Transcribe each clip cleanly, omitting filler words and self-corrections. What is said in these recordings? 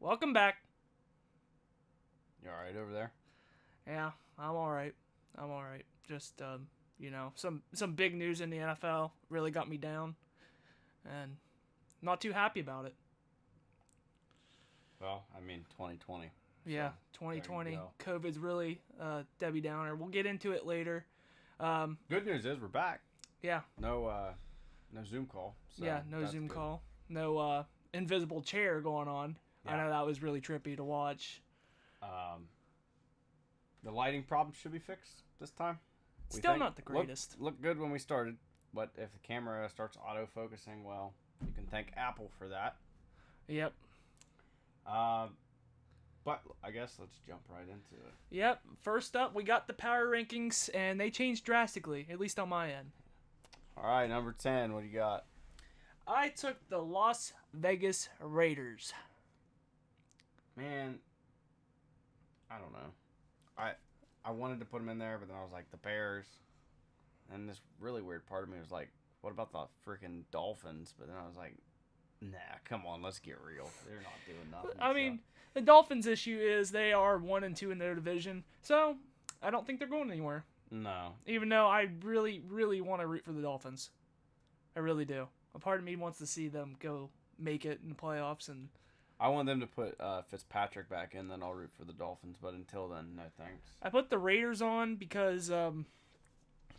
Welcome back. You all right over there? Yeah, I'm all right. I'm all right. Just some big news in the NFL really got me down, and not too happy about it. Well, I mean, 2020. Yeah, So, 2020. there COVID's really Debbie Downer. We'll get into it later. Good news is we're back. Yeah, No Zoom call. So yeah, no that's Zoom good. call, no invisible chair going on. I Yeah. know that was really trippy to watch. The lighting problem should be fixed this time. We Still think. not the greatest. Looked good when we started, but if the camera starts auto-focusing, well, you can thank Apple for that. Yep. But I guess let's jump right into it. Yep. First up, we got the power rankings, and they changed drastically, at least on my end. All right, number 10. What do you got? I took the Las Vegas Raiders. Man, I don't know. I wanted to put them in there, but then I was like, the Bears. And this really weird part of me was like, what about the freaking Dolphins? But then I was like, nah, come on, let's get real. They're not doing nothing. I mean, the Dolphins' issue is they are 1-2 in their division, so I don't think they're going anywhere. No. Even though I really, really want to root for the Dolphins. I really do. A part of me wants to see them go make it in the playoffs, and I want them to put Fitzpatrick back in, then I'll root for the Dolphins. But until then, no thanks. I put the Raiders on because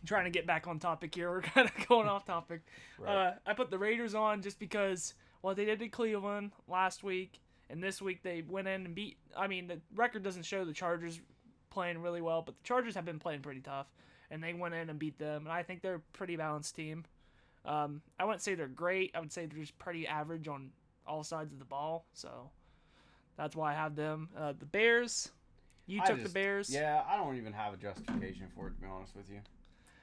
trying to get back on topic here. We're kind of going off topic. Right. I put the Raiders on just because what they did to Cleveland last week, and this week they went in and beat. I mean, the record doesn't show the Chargers playing really well, but the Chargers have been playing pretty tough, and they went in and beat them. And I think they're a pretty balanced team. I wouldn't say they're great. I would say they're just pretty average on all sides of the ball. So that's why I have them. The Bears. You took the Bears. Yeah, I don't even have a justification for it, to be honest with you.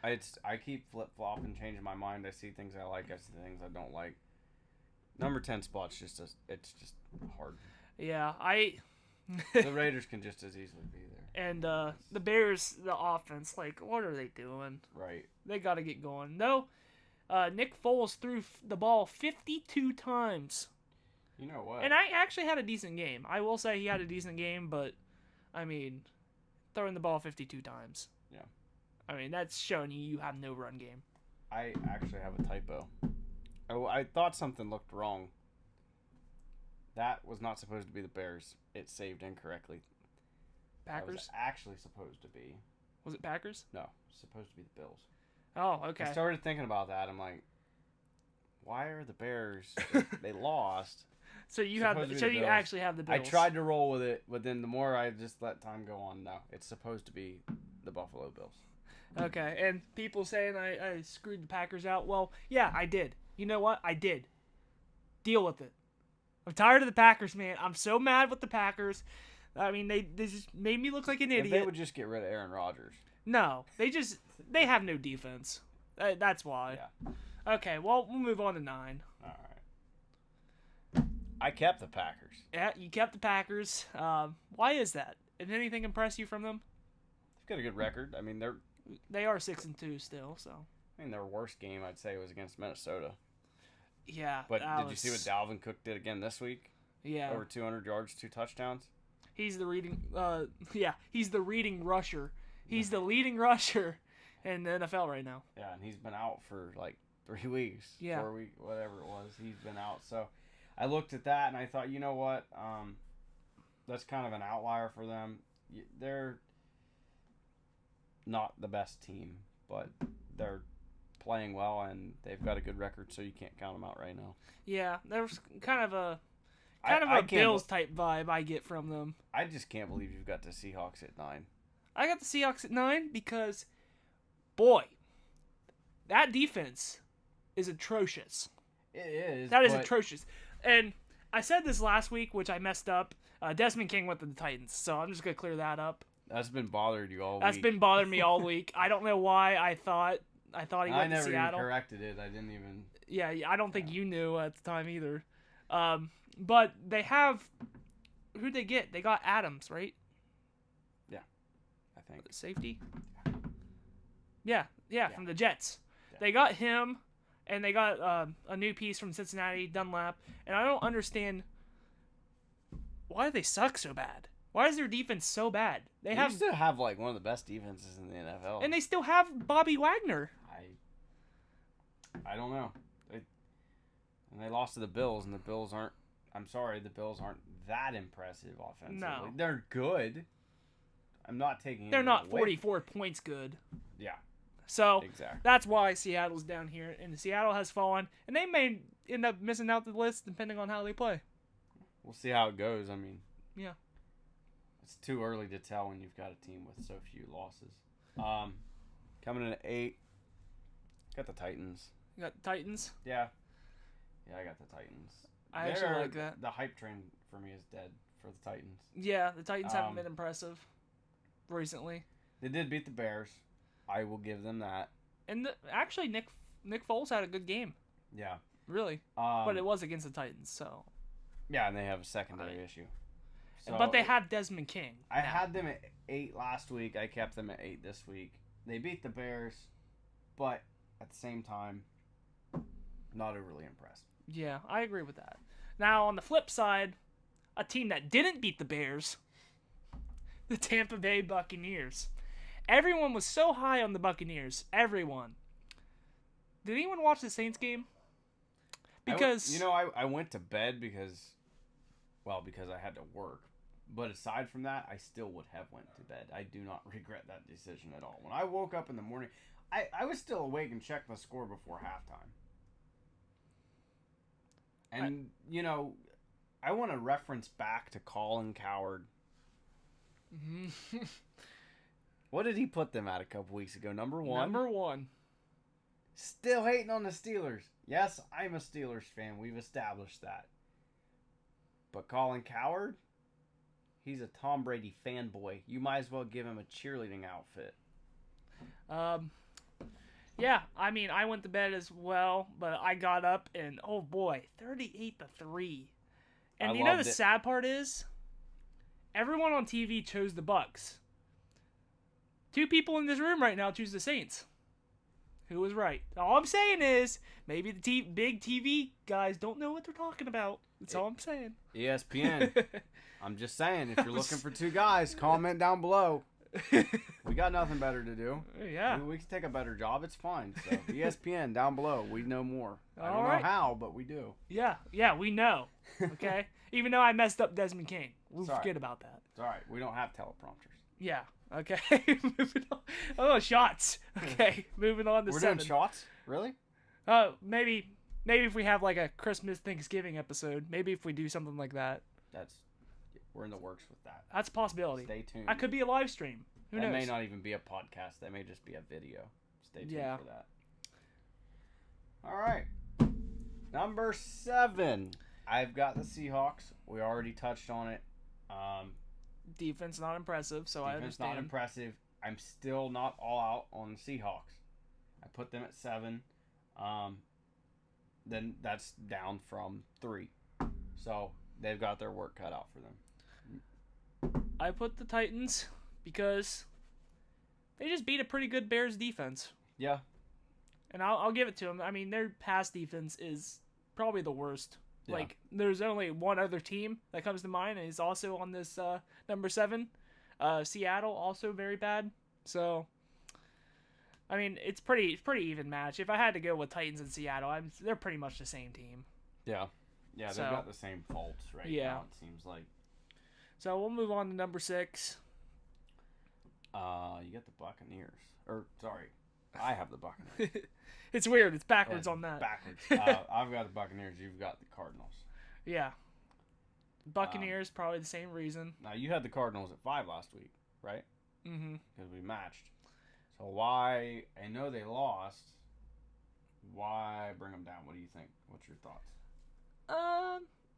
I keep flip-flopping, changing my mind. I see things I like, I see things I don't like. Number 10 spot's it's just hard. Yeah, The Raiders can just as easily be there. And the Bears, the offense, like, what are they doing? Right. They got to get going. No, Nick Foles threw the ball 52 times. You know what? And I actually had a decent game. I will say he had a decent game, but, I mean, throwing the ball 52 times. Yeah. I mean, that's showing you have no run game. I actually have a typo. I thought something looked wrong. That was not supposed to be the Bears. It saved incorrectly. Packers? That was actually supposed to be. Was it Packers? No, supposed to be the Bills. Oh, okay. I started thinking about that. I'm like, why are the Bears? They lost. So you Supposed to be the Bills. actually have the Bills. I tried to roll with it, but then the more I just let time go on, no, it's supposed to be the Buffalo Bills. Okay, and people saying I screwed the Packers out. Well, yeah, I did. You know what? I did. Deal with it. I'm tired of the Packers, man. I'm so mad with the Packers. I mean, they just made me look like an idiot. If they would just get rid of Aaron Rodgers. No, they have no defense. That's why. Yeah. Okay, well, we'll move on to 9. All right. I kept the Packers. Yeah, you kept the Packers. Why is that? Did anything impress you from them? They've got a good record. I mean, They are 6-2 still, so. their worst game I'd say was against Minnesota. Yeah. But did you see what Dalvin Cook did again this week? Yeah. Over 200 yards, 2 touchdowns. He's the he's the leading rusher. He's the leading rusher in the NFL right now. Yeah, and he's been out for like 3 weeks, 4 weeks, whatever it was. He's been out. So I looked at that and I thought, you know what? That's kind of an outlier for them. They're not the best team, but they're playing well and they've got a good record, so you can't count them out right now. Yeah, there's kind of a a Bills type vibe I get from them. I just can't believe you've got the Seahawks at 9. I got the Seahawks at 9 because, boy, that defense is atrocious. It is. That is atrocious. And I said this last week, which I messed up. Desmond King went to the Titans, so I'm just going to clear that up. That's been bothering you all week. That's been bothering me all week. I don't know why I thought he went to Seattle. I never even corrected it. I didn't even... Yeah, I don't think you knew at the time either. But they have... Who'd they get? They got Adams, right? Yeah, I think. Safety? Yeah, from the Jets. Yeah. They got him, and they got a new piece from Cincinnati, Dunlap. And I don't understand why do they suck so bad? Why is their defense so bad? They used to have like one of the best defenses in the NFL, and they still have Bobby Wagner. I don't know. And they lost to the Bills, and the Bills aren't. I'm sorry, the Bills aren't that impressive offensively. No, they're good. I'm not taking. They're not away. 44 points good. Yeah. So exactly. That's why Seattle's down here, and Seattle has fallen, and they may end up missing out the list depending on how they play. We'll see how it goes. I mean, yeah, it's too early to tell when you've got a team with so few losses. Coming in at 8, got the Titans. You got the Titans. Yeah, I got the Titans. I actually like that. The hype train for me is dead for the Titans. Yeah, the Titans haven't been impressive recently. They did beat the Bears. I will give them that. And actually, Nick Foles had a good game. Yeah. Really. But it was against the Titans, so. Yeah, and they have a secondary issue. So but they have Desmond King. I had them at 8 last week. I kept them at 8 this week. They beat the Bears, but at the same time, not overly impressed. Yeah, I agree with that. Now, on the flip side, a team that didn't beat the Bears, the Tampa Bay Buccaneers. Everyone was so high on the Buccaneers. Everyone. Did anyone watch the Saints game? Because I went to bed because I had to work. But aside from that, I still would have went to bed. I do not regret that decision at all. When I woke up in the morning, I was still awake and checked the score before halftime. And, I want to reference back to Colin Cowherd. What did he put them at a couple weeks ago? Number 1? Number 1. Still hating on the Steelers. Yes, I'm a Steelers fan. We've established that. But Colin Cowherd, he's a Tom Brady fanboy. You might as well give him a cheerleading outfit. Yeah, I mean, I went to bed as well, but I got up and, oh boy, 38-3. And you know the sad part is, everyone on TV chose the Bucks. 2 people in this room right now choose the Saints. Who was right? All I'm saying is, maybe the big TV guys don't know what they're talking about. That's all I'm saying. ESPN. I'm just saying, if you're looking for 2 guys, comment down below. We got nothing better to do. Yeah. We can take a better job. It's fine. So ESPN down below. We know more. I don't know how, but we do. Yeah, we know. Okay? Even though I messed up Desmond King. We'll forget about that. It's all right. We don't have teleprompters. Yeah. Okay. Moving on. Oh, shots. Okay. Moving on to 7. We're doing shots? Really? Maybe if we have like a Christmas Thanksgiving episode. Maybe if we do something like that. We're in the works with that. That's a possibility. Stay tuned. That could be a live stream. Who knows? That may not even be a podcast. That may just be a video. Stay tuned for that. All right. Number 7. I've got the Seahawks. We already touched on it. Defense not impressive, so I understand. Defense not impressive. I'm still not all out on the Seahawks. I put them at 7. Then that's down from 3. So they've got their work cut out for them. I put the Titans because they just beat a pretty good Bears defense. Yeah. And I'll give it to them. I mean, their pass defense is probably the worst. Yeah. Like, there's only one other team that comes to mind, and he's also on this number 7. Seattle, also very bad. So, I mean, it's pretty even match. If I had to go with Titans and Seattle, they're pretty much the same team. Yeah. Yeah, they've got the same faults now, it seems like. So we'll move on to number 6. You got the Buccaneers. Sorry, I have the Buccaneers. It's weird. It's backwards on that. Backwards. I've got the Buccaneers. You've got the Cardinals. Yeah. Buccaneers, probably the same reason. Now, you had the Cardinals at 5 last week, right? Mm-hmm. Because we matched. So why, I know they lost. Why bring them down? What do you think? What's your thoughts?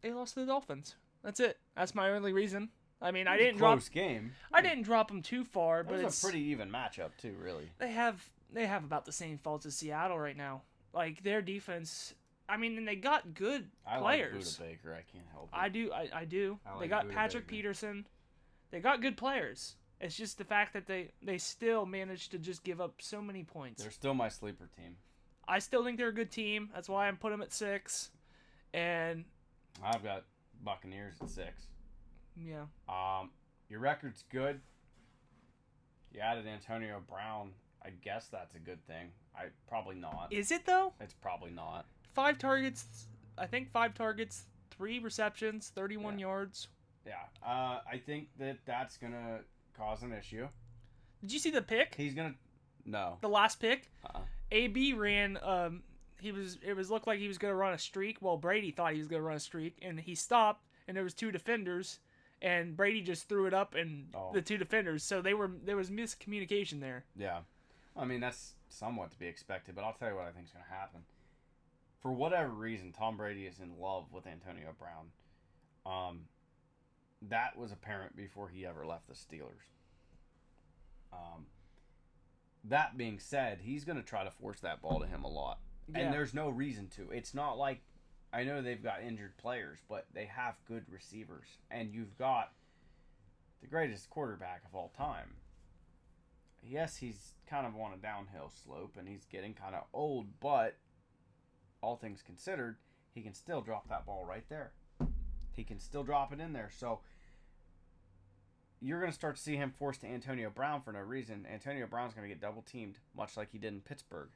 They lost to the Dolphins. That's it. That's my only reason. I mean, I didn't drop. Close game. I didn't drop them too far, but it's a pretty even matchup too, really. They have about the same faults as Seattle right now. Like their defense. I mean, and they got good players. I like Buda Baker. I can't help it. I do. They got Patrick Peterson. They got good players. It's just the fact that they still managed to just give up so many points. They're still my sleeper team. I still think they're a good team. That's why I'm putting them at 6. And I've got Buccaneers at 6. Yeah. Your record's good. You added Antonio Brown. I guess that's a good thing. Probably not. Is it though? It's probably not. 5 targets. I think 5 targets, 3 receptions, 31 yards. Yeah. I think that's gonna cause an issue. Did you see the pick? He's gonna. No. The last pick. Uh-uh. AB ran. It was looked like he was gonna run a streak. Well, Brady thought he was gonna run a streak, and he stopped, and there was 2 defenders, and Brady just threw it up, and the 2 defenders. So there was miscommunication there. Yeah. I mean, that's somewhat to be expected, but I'll tell you what I think is going to happen. For whatever reason, Tom Brady is in love with Antonio Brown. That was apparent before he ever left the Steelers. That being said, he's going to try to force that ball to him a lot. Yeah. And there's no reason to. It's not like, I know they've got injured players, but they have good receivers. And you've got the greatest quarterback of all time. Yes, he's kind of on a downhill slope, and he's getting kind of old, but all things considered, he can still drop that ball right there. He can still drop it in there. So you're going to start to see him forced to Antonio Brown for no reason. Antonio Brown's going to get double-teamed, much like he did in Pittsburgh.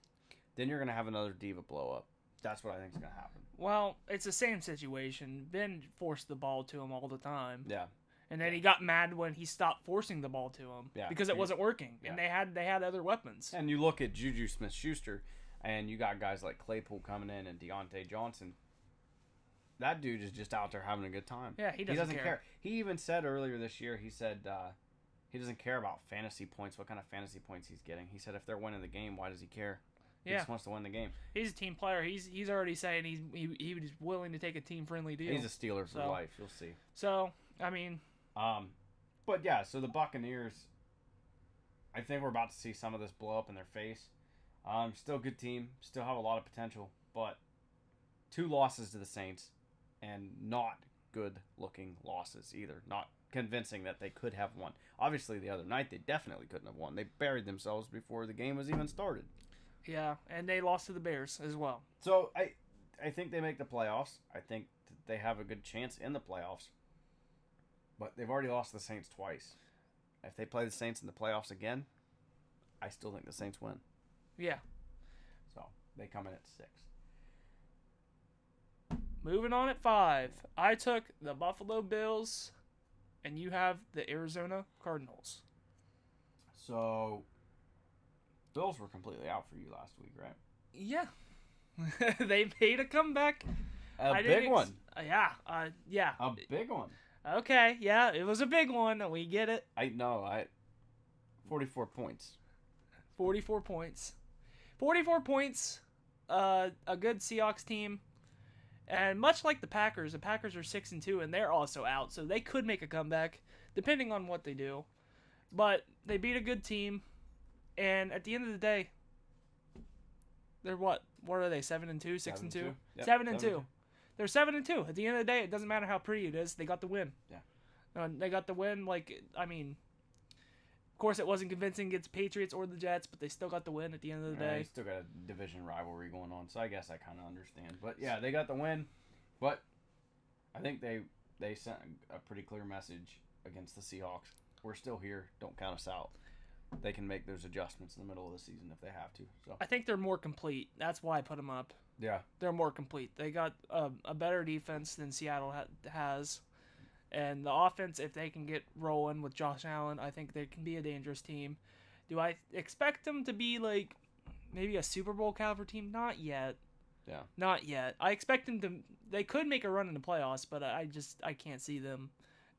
Then you're going to have another diva blow-up. That's what I think is going to happen. Well, it's the same situation. Ben forced the ball to him all the time. Yeah. And then he got mad when he stopped forcing the ball to him because it wasn't working, and they had other weapons. And you look at Juju Smith-Schuster, and you got guys like Claypool coming in and Deontay Johnson. That dude is just out there having a good time. Yeah, he doesn't care. He even said earlier this year, he said he doesn't care about fantasy points, what kind of fantasy points he's getting. He said if they're winning the game, why does he care? He just wants to win the game. He's a team player. He's already saying he was willing to take a team-friendly deal. He's a Steeler for life. You'll see. So, I mean... But yeah, so the Buccaneers, I think we're about to see some of this blow up in their face. Still a good team, still have a lot of potential, but 2 losses to the Saints, and not good looking losses either. Not convincing that they could have won. Obviously, the other night they definitely couldn't have won. They buried themselves before the game was even started. Yeah, and they lost to the Bears as well. So I think they make the playoffs. I think they have a good chance in the playoffs. But they've already lost the Saints twice. If they play the Saints in the playoffs again, I still think the Saints win. Yeah. So they come in at 6. Moving on at 5. I took the Buffalo Bills, and you have the Arizona Cardinals. So Bills were completely out for you last week, right? Yeah. They made a comeback. A big one. Yeah. Yeah. A big one. Okay, yeah, it was a big one. We get it. 44 points. 44 points. 44 points. A good Seahawks team. And much like the Packers are 6-2, and they're also out, so they could make a comeback, depending on what they do. But they beat a good team, and at the end of the day, they're what? What are they? 7-2, 6-2, Yep, 7-2. They're 7-2. At the end of the day, it doesn't matter how pretty it is. They got the win. Yeah. They got the win. Of course, it wasn't convincing against Patriots or the Jets, but they still got the win at the end of the day. They still got a division rivalry going on, so I guess I kind of understand. But yeah, they got the win. But I think they sent a pretty clear message against the Seahawks. We're still here. Don't count us out. They can make those adjustments in the middle of the season if they have to. So I think they're more complete. That's why I put them up. Yeah. They're more complete. They got a better defense than Seattle has. And the offense, if they can get rolling with Josh Allen, I think they can be a dangerous team. Do I expect them to be like maybe a Super Bowl caliber team? Not yet. Yeah. Not yet. I expect them to. They could make a run in the playoffs, but I can't see them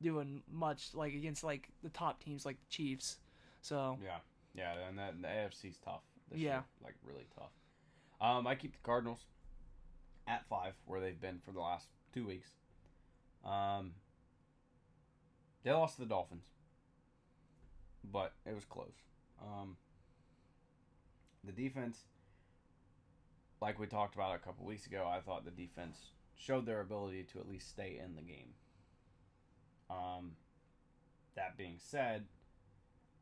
doing much like against like the top teams like the Chiefs. So. Yeah, and the AFC's tough. This year, like really tough. I keep the Cardinals at 5, where they've been for the last 2 weeks. They lost to the Dolphins, but it was close. The defense, like we talked about a couple weeks ago, I thought the defense showed their ability to at least stay in the game. That being said,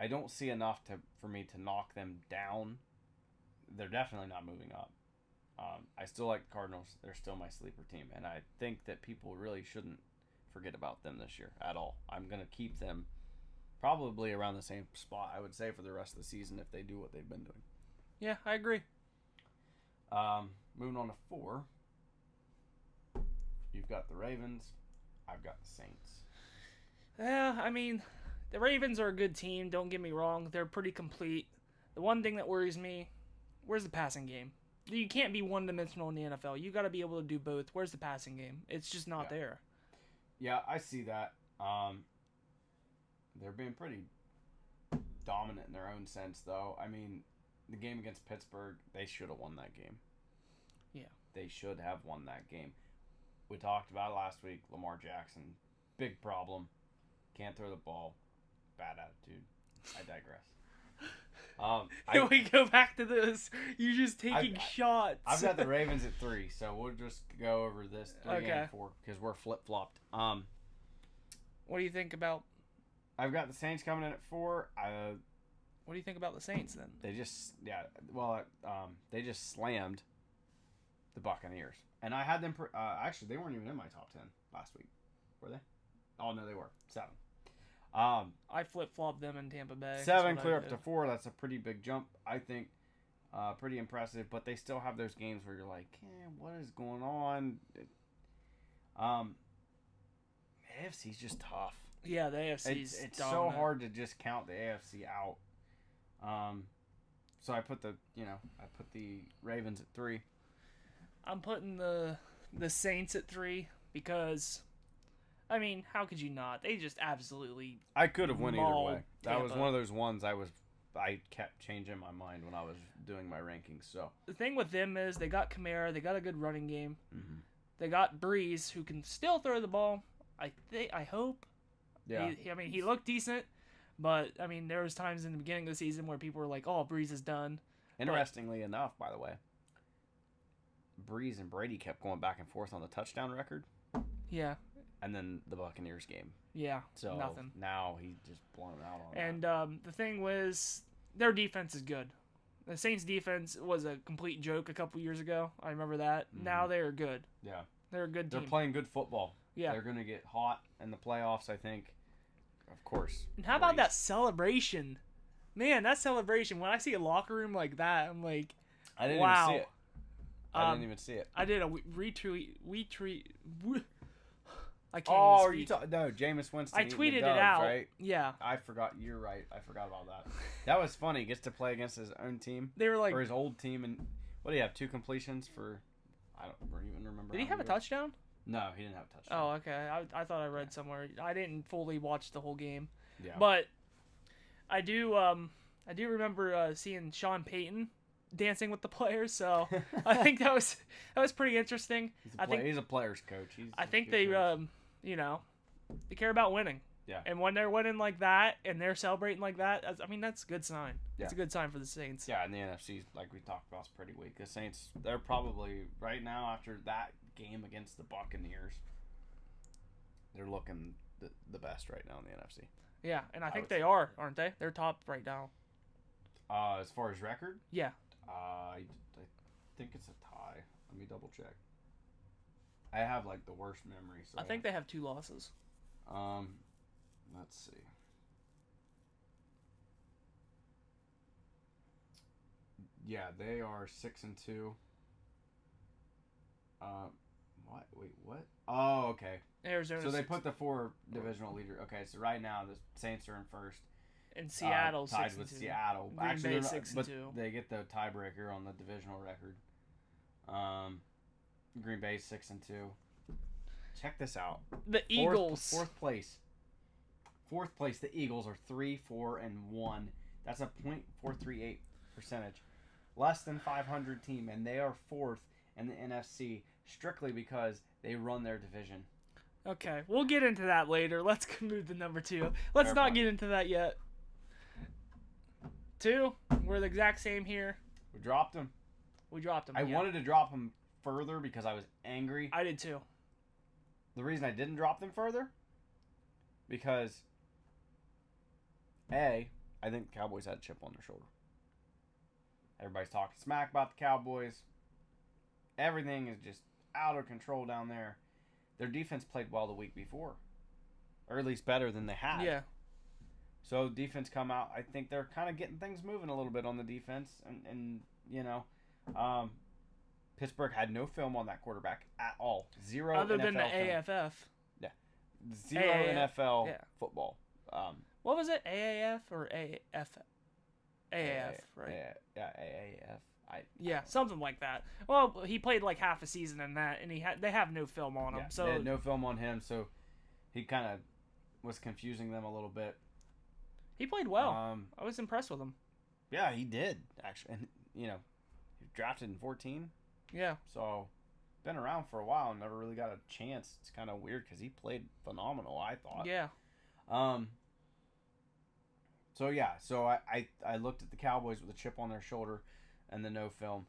I don't see enough for me to knock them down. They're definitely not moving up. I still like the Cardinals. They're still my sleeper team, and I think that people really shouldn't forget about them this year at all. I'm going to keep them probably around the same spot, I would say, for the rest of the season if they do what they've been doing. Yeah, I agree. Moving on to 4. You've got the Ravens. I've got the Saints. Yeah, I mean, the Ravens are a good team. Don't get me wrong. They're pretty complete. The one thing that worries me, where's the passing game? You can't be one-dimensional in the NFL. You got to be able to do both. Where's the passing game? It's just not there. Yeah, I see that. They're being pretty dominant in their own sense, though. I mean, the game against Pittsburgh, they should have won that game. Yeah. They should have won that game. We talked about it last week. Lamar Jackson, big problem. Can't throw the ball. Bad attitude. I digress. We go back to this. You're just taking shots. I've got the Ravens at 3, so we'll just go over this 3 and 4 because we're flip-flopped. What do you think about... I've got the Saints coming in at 4. What do you think about the Saints, then? They just slammed the Buccaneers. And I had them... actually, they weren't even in my top 10 last week. Were they? Oh, no, they were. 7. I flip-flopped them in Tampa Bay. 7 clear up to 4. That's a pretty big jump, I think. Pretty impressive. But they still have those games where you're like, what is going on? AFC's just tough. Yeah, the AFC's it's dominant. so hard to just count the AFC out. So I put the Ravens at 3. I'm putting the Saints at 3 because, I mean, how could you not? They just absolutely. I could have went either way. That was Tampa. one of those ones I kept changing my mind when I was doing my rankings. So the thing with them is they got Kamara, they got a good running game, Mm-hmm. they got Breeze who can still throw the ball. I hope. Yeah. He looked decent, but I mean there was times in the beginning of the season where people were like, "Oh, Breeze is done." Interestingly enough, by the way, Breeze and Brady kept going back and forth on the touchdown record. Yeah. And then the Buccaneers game. Yeah. So nothing. Now he's just blown out on and that. The thing was, their defense is good. The Saints' defense was a complete joke a couple years ago. I remember that. Mm-hmm. Now they are good. Yeah. They're a good team. They're playing good football. Yeah. They're going to get hot in the playoffs, I think. Of course. And how about that celebration? Man, that celebration. When I see a locker room like that, I'm like, I didn't wow. even see it. I didn't even see it. I did a retweet. I can't even speak. No, Jameis Winston. I tweeted the Dubs, it out. Right? Yeah. I forgot. You're right. I forgot about that. That was funny. He gets to play against his own team. They were like, or his old team. And what do you have? 2 completions for? I don't even remember. Did he have a touchdown? No, he didn't have a touchdown. Oh, okay. I thought I read somewhere. I didn't fully watch the whole game. Yeah. But I do remember seeing Sean Payton dancing with the players, so I think that was pretty interesting. He's a player's coach. I think they they care about winning. Yeah. And when they're winning like that and they're celebrating like that, that's a good sign. Yeah. It's a good sign for the Saints. Yeah, and the NFC, like we talked about, is pretty weak. The Saints, they're probably right now after that game against the Buccaneers, they're looking the best right now in the NFC. Yeah, and I think they are, aren't they? They're top right now. As far as record? Yeah. I think it's a tie. Let me double check. I have like the worst memory. So I think they have 2 losses. Let's see. Yeah, they are 6-2. What? Wait, what? Oh, okay. Arizona. So they put the 4 divisional leader. Okay, so right now the Saints are in first. And Seattle tied 6-2. with Seattle. Green Actually, Bay they're not, 6-2. but they get the tiebreaker on the divisional record. Green Bay 6-2. Check this out. The Eagles. Fourth place. Fourth place. The Eagles are 3-4-1. That's a .438 percentage. Less than 500 team, and they are 4th in the NFC strictly because they run their division. Okay, we'll get into that later. Let's move to number 2. Let's not get into that yet. 2, we're the exact same here. We dropped them. I yeah. wanted to drop them further because I was angry. I did too. The reason I didn't drop them further, because I think the Cowboys had a chip on their shoulder. Everybody's talking smack about the Cowboys. Everything is just out of control down there. their defense played well the week before, or at least better than they had. Yeah. So defense come out. I think they're kind of getting things moving a little bit on the defense, and Pittsburgh had no film on that quarterback at all. Zero Other NFL than the film. AFF. Yeah, zero AAF. NFL football. What was it? AAF or AF? AAF, right? Yeah, AAF. Yeah, something like that. Well, he played like half a season in that, and they have no film on him. So they had no film on him, so he kind of was confusing them a little bit. He played well. I was impressed with him. Yeah, he did actually, and he was drafted in 2014. Yeah. So been around for a while and never really got a chance. It's kind of weird because he played phenomenal, I thought. Yeah. So I looked at the Cowboys with a chip on their shoulder and the no film.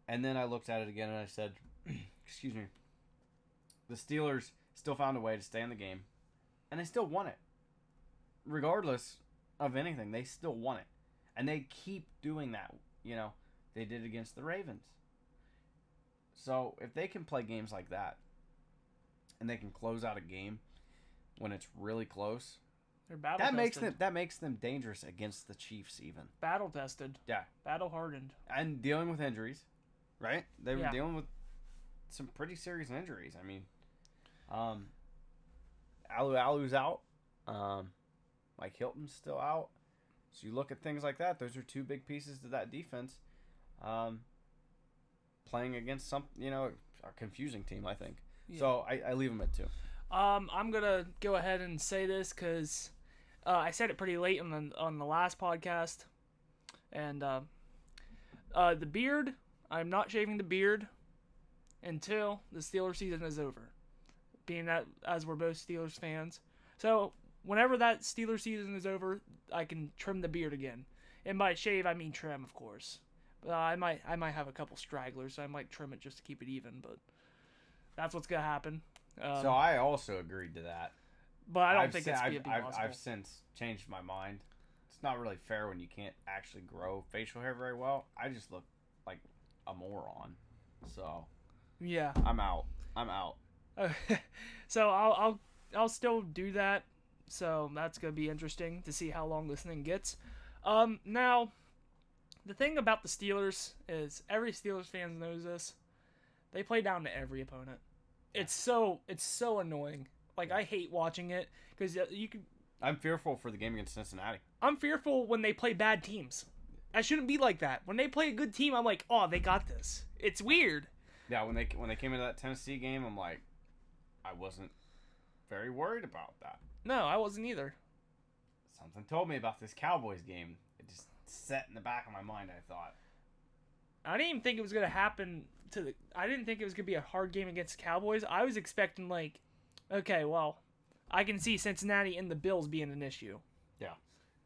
And then I looked at it again and I said, excuse me, the Steelers still found a way to stay in the game. And they still won it. Regardless of anything, they still won it. And they keep doing that. They did against the Ravens. So if they can play games like that, and they can close out a game when it's really close, they're battle that makes them dangerous against the Chiefs even. Battle tested. Yeah. Battle hardened. And dealing with injuries, right? They were dealing with some pretty serious injuries. I mean, Alu's out. Mike Hilton's still out. So you look at things like that. Those are two big pieces to that defense. Playing against a confusing team, I think. Yeah. So I leave them at 2. I'm gonna go ahead and say this because I said it pretty late on the last podcast, and the beard. I'm not shaving the beard until the Steelers season is over. Being that as we're both Steelers fans, so whenever that Steelers season is over, I can trim the beard again. And by shave, I mean trim, of course. I might have a couple stragglers, so I might trim it just to keep it even, but that's what's gonna happen. So I also agreed to that, but I don't think it's gonna be possible. I've since changed my mind. It's not really fair when you can't actually grow facial hair very well. I just look like a moron. So yeah, I'm out. So I'll still do that. So that's gonna be interesting to see how long this thing gets. Now. The thing about the Steelers is every Steelers fan knows this. They play down to every opponent. It's so annoying. Like, I hate watching it because you can. I'm fearful for the game against Cincinnati. I'm fearful when they play bad teams. I shouldn't be like that. When they play a good team, I'm like, oh, they got this. It's weird. Yeah, when they came into that Tennessee game, I'm like, I wasn't very worried about that. No, I wasn't either. Something told me about this Cowboys game. It just set in the back of my mind, I thought. I didn't even think it was going to happen I didn't think it was going to be a hard game against the Cowboys. I was expecting, like, okay, well, I can see Cincinnati and the Bills being an issue. Yeah.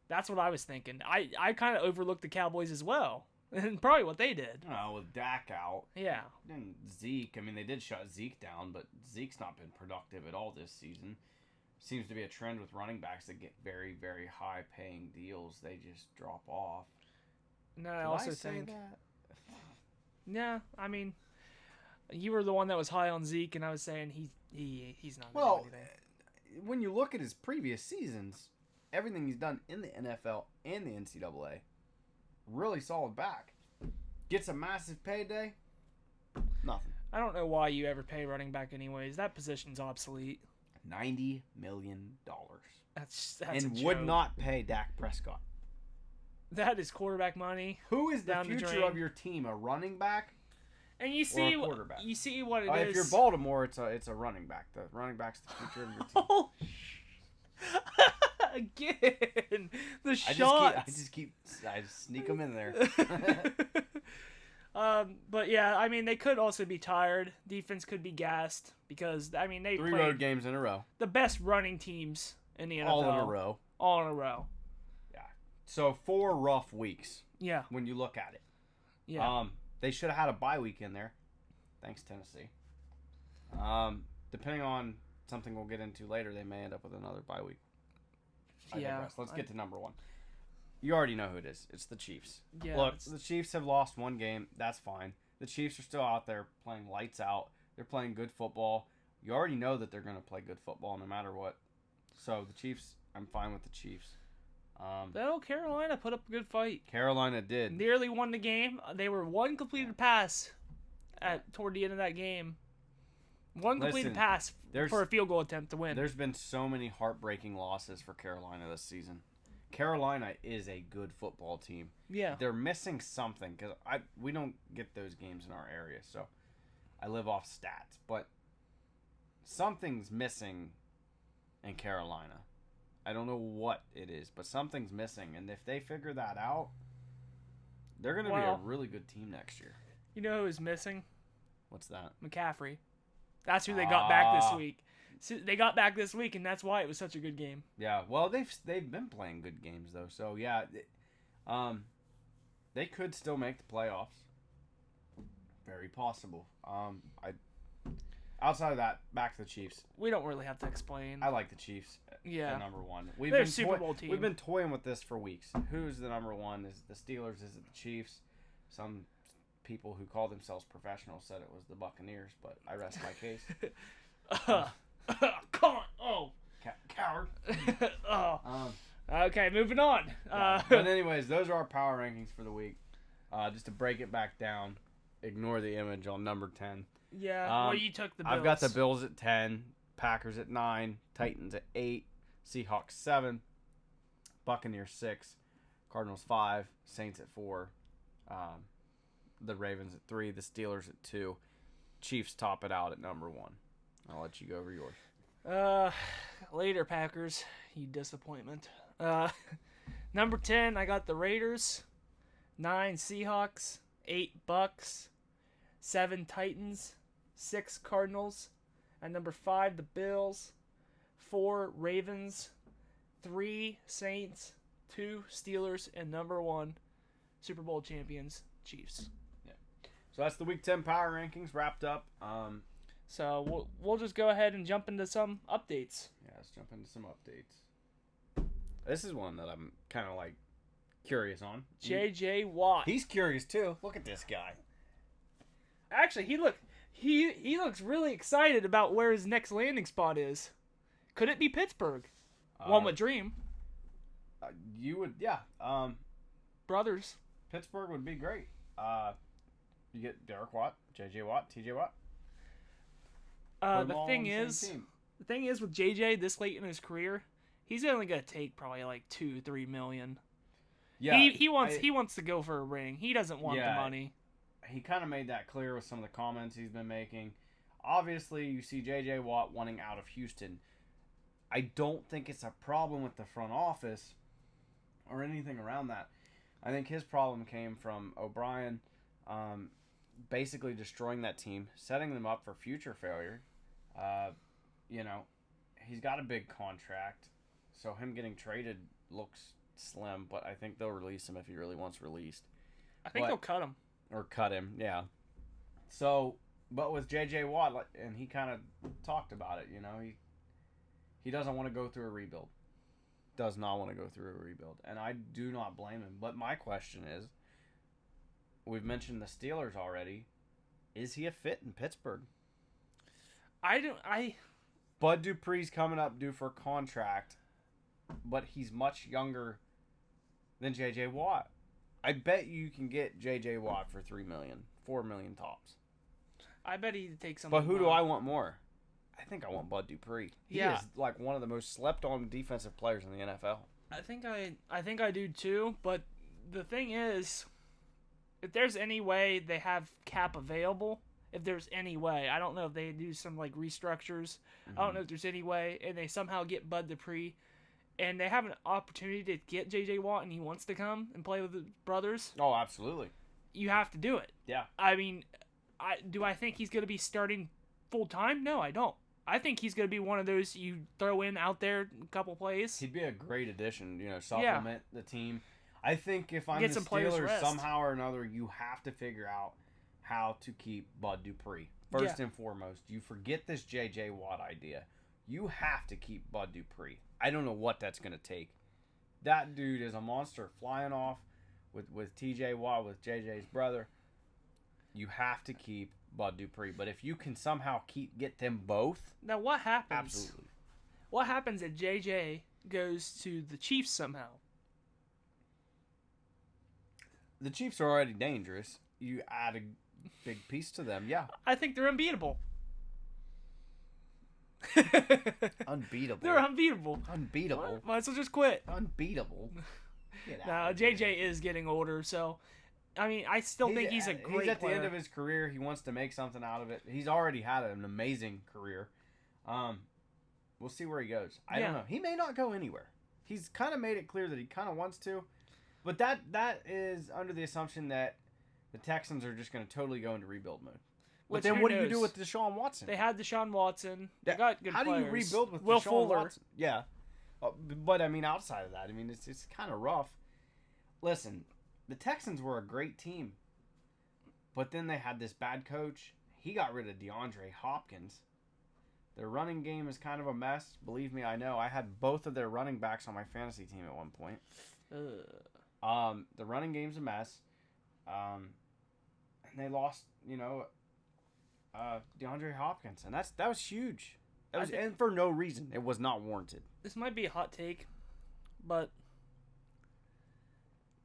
That's what I was thinking. I kind of overlooked the Cowboys as well. And probably what they did. With Dak out. Yeah. And Zeke, I mean, they did shut Zeke down, but Zeke's not been productive at all this season. Seems to be a trend with running backs that get very, very high-paying deals. They just drop off. No, I also think that. Yeah, I mean, you were the one that was high on Zeke, and I was saying he's not going to do anything. When you look at his previous seasons, everything he's done in the NFL and the NCAA, really solid back. Gets a massive payday, nothing. I don't know why you ever pay running back anyways. That position's obsolete. $90 million. That's and would not pay Dak Prescott. That is quarterback money. Who is the future of your team? A running back? And you see, or a quarterback? You see what it is. If you're Baltimore, it's a running back. The running back's the future of your team. Again, the shots. I just sneak them in there. But yeah, I mean, they could also be tired. Defense could be gassed because I mean they 3 played road games in a row. The best running teams in the NFL. All in a row. All in a row. Yeah. So 4 rough weeks. Yeah. When you look at it. Yeah. They should have had a bye week in there. Thanks, Tennessee. Depending on something we'll get into later, they may end up with another bye week. Let's get to number 1. You already know who it is. It's the Chiefs. Yeah, look, the Chiefs have lost 1 game. That's fine. The Chiefs are still out there playing lights out. They're playing good football. you already know that they're going to play good football no matter what. So the Chiefs, I'm fine with the Chiefs. Though Carolina put up a good fight. Carolina did. Nearly won the game. They were one completed pass toward the end of that game. One completed pass for a field goal attempt to win. There's been so many heartbreaking losses for Carolina this season. Carolina is a good football team. Yeah. They're missing something because we don't get those games in our area, so I live off stats. But something's missing in Carolina. I don't know what it is, but something's missing. And if they figure that out, they're going to be a really good team next year. You know who's missing? What's that? McCaffrey. That's who they got back this week. So they got back this week, and that's why it was such a good game. Yeah, well, they've been playing good games, though. So, yeah, they could still make the playoffs. Very possible. Outside of that, back to the Chiefs. We don't really have to explain. I like the Chiefs at number one. They're a Super Bowl team. We've been toying with this for weeks. Who's the number one? Is it the Steelers? Is it the Chiefs? Some people who call themselves professionals said it was the Buccaneers, but I rest my case. Come on. Oh. Coward. Okay, moving on. But anyways, those are our power rankings for the week. Just to break it back down, ignore the image on number 10. Yeah, well, you took the Bills. I've got the Bills at 10, Packers at 9, Titans at 8, Seahawks 7, Buccaneers 6, Cardinals 5, Saints at 4, the Ravens at 3, the Steelers at 2, Chiefs top it out at number 1. I'll let you go over yours. Later, Packers, you disappointment. Number 10, I got the Raiders, 9 Seahawks, 8 Bucks, 7 Titans, 6 Cardinals. At number 5, the Bills, 4 Ravens, 3 Saints, 2 Steelers, and number 1 Super Bowl champions, Chiefs. Yeah. So that's the Week 10 power rankings wrapped up. So we'll just go ahead and jump into some updates. Yeah, let's jump into some updates. This is one that I'm kind of like curious on. J.J. Watt. He's curious too. Look at this guy. Actually, he looks really excited about where his next landing spot is. Could it be Pittsburgh? One would dream. You would, yeah. Brothers. Pittsburgh would be great. You get Derek Watt, J.J. Watt, T.J. Watt. The thing is with JJ this late in his career, he's only gonna take probably like $2-3 million. Yeah, he wants to go for a ring. He doesn't want the money. He kind of made that clear with some of the comments he's been making. Obviously, you see JJ Watt wanting out of Houston. I don't think it's a problem with the front office or anything around that. I think his problem came from O'Brien basically destroying that team, setting them up for future failure. He's got a big contract, so him getting traded looks slim, but I think they'll release him if he really wants released. I think they'll cut him. Or cut him, yeah. So, but with J.J. Watt, and he kind of talked about it, he doesn't want to go through a rebuild. Does not want to go through a rebuild. And I do not blame him. But my question is, we've mentioned the Steelers already. Is he a fit in Pittsburgh? Bud Dupree's coming up due for a contract, but he's much younger than J.J. Watt. I bet you can get J.J. Watt for $3 million, $4 million tops. I bet he'd take something. But who do I want more? I think I want Bud Dupree. He is like one of the most slept-on defensive players in the NFL. I think I do too. But the thing is, if there's any way they have cap available, if there's any way, I don't know if they do some like restructures. I don't know if there's any way, and they somehow get Bud Dupree, and they have an opportunity to get J.J. Watt, and he wants to come and play with the brothers. Oh, absolutely. You have to do it. Yeah. I mean, do I think he's going to be starting full time? No, I don't. I think he's going to be one of those you throw in out there a couple plays. He'd be a great addition, supplement the team. I think if I'm the Steelers, somehow or another, you have to figure out how to keep Bud Dupree. First and foremost, you forget this J.J. Watt idea. You have to keep Bud Dupree. I don't know what that's going to take. That dude is a monster flying off with T.J. Watt, with J.J.'s brother. You have to keep Bud Dupree. But if you can somehow get them both, Now, what happens? absolutely. What happens if JJ goes to the Chiefs somehow? The Chiefs are already dangerous. You add a big piece to them, yeah. I think they're unbeatable. Unbeatable. They're unbeatable. Unbeatable. Might as well just quit. Unbeatable. Get No, out of here. JJ is getting older, so I mean, I still think he's a great He's at player. the end of his career. He wants to make something out of it. He's already had an amazing career. We'll see where he goes. I don't know. He may not go anywhere. He's kind of made it clear that he kind of wants to, but that is under the assumption that the Texans are just going to totally go into rebuild mode. But then what do you do with Deshaun Watson? They had Deshaun Watson. They got good players. How do you rebuild with Will Deshaun Fuller. Watson? Yeah. But, I mean, outside of that, I mean, it's kind of rough. Listen, the Texans were a great team. But then they had this bad coach. He got rid of DeAndre Hopkins. Their running game is kind of a mess. Believe me, I know. I had both of their running backs on my fantasy team at one point. The running game's a mess. And they lost, DeAndre Hopkins. And that was huge. And for no reason. It was not warranted. This might be a hot take, but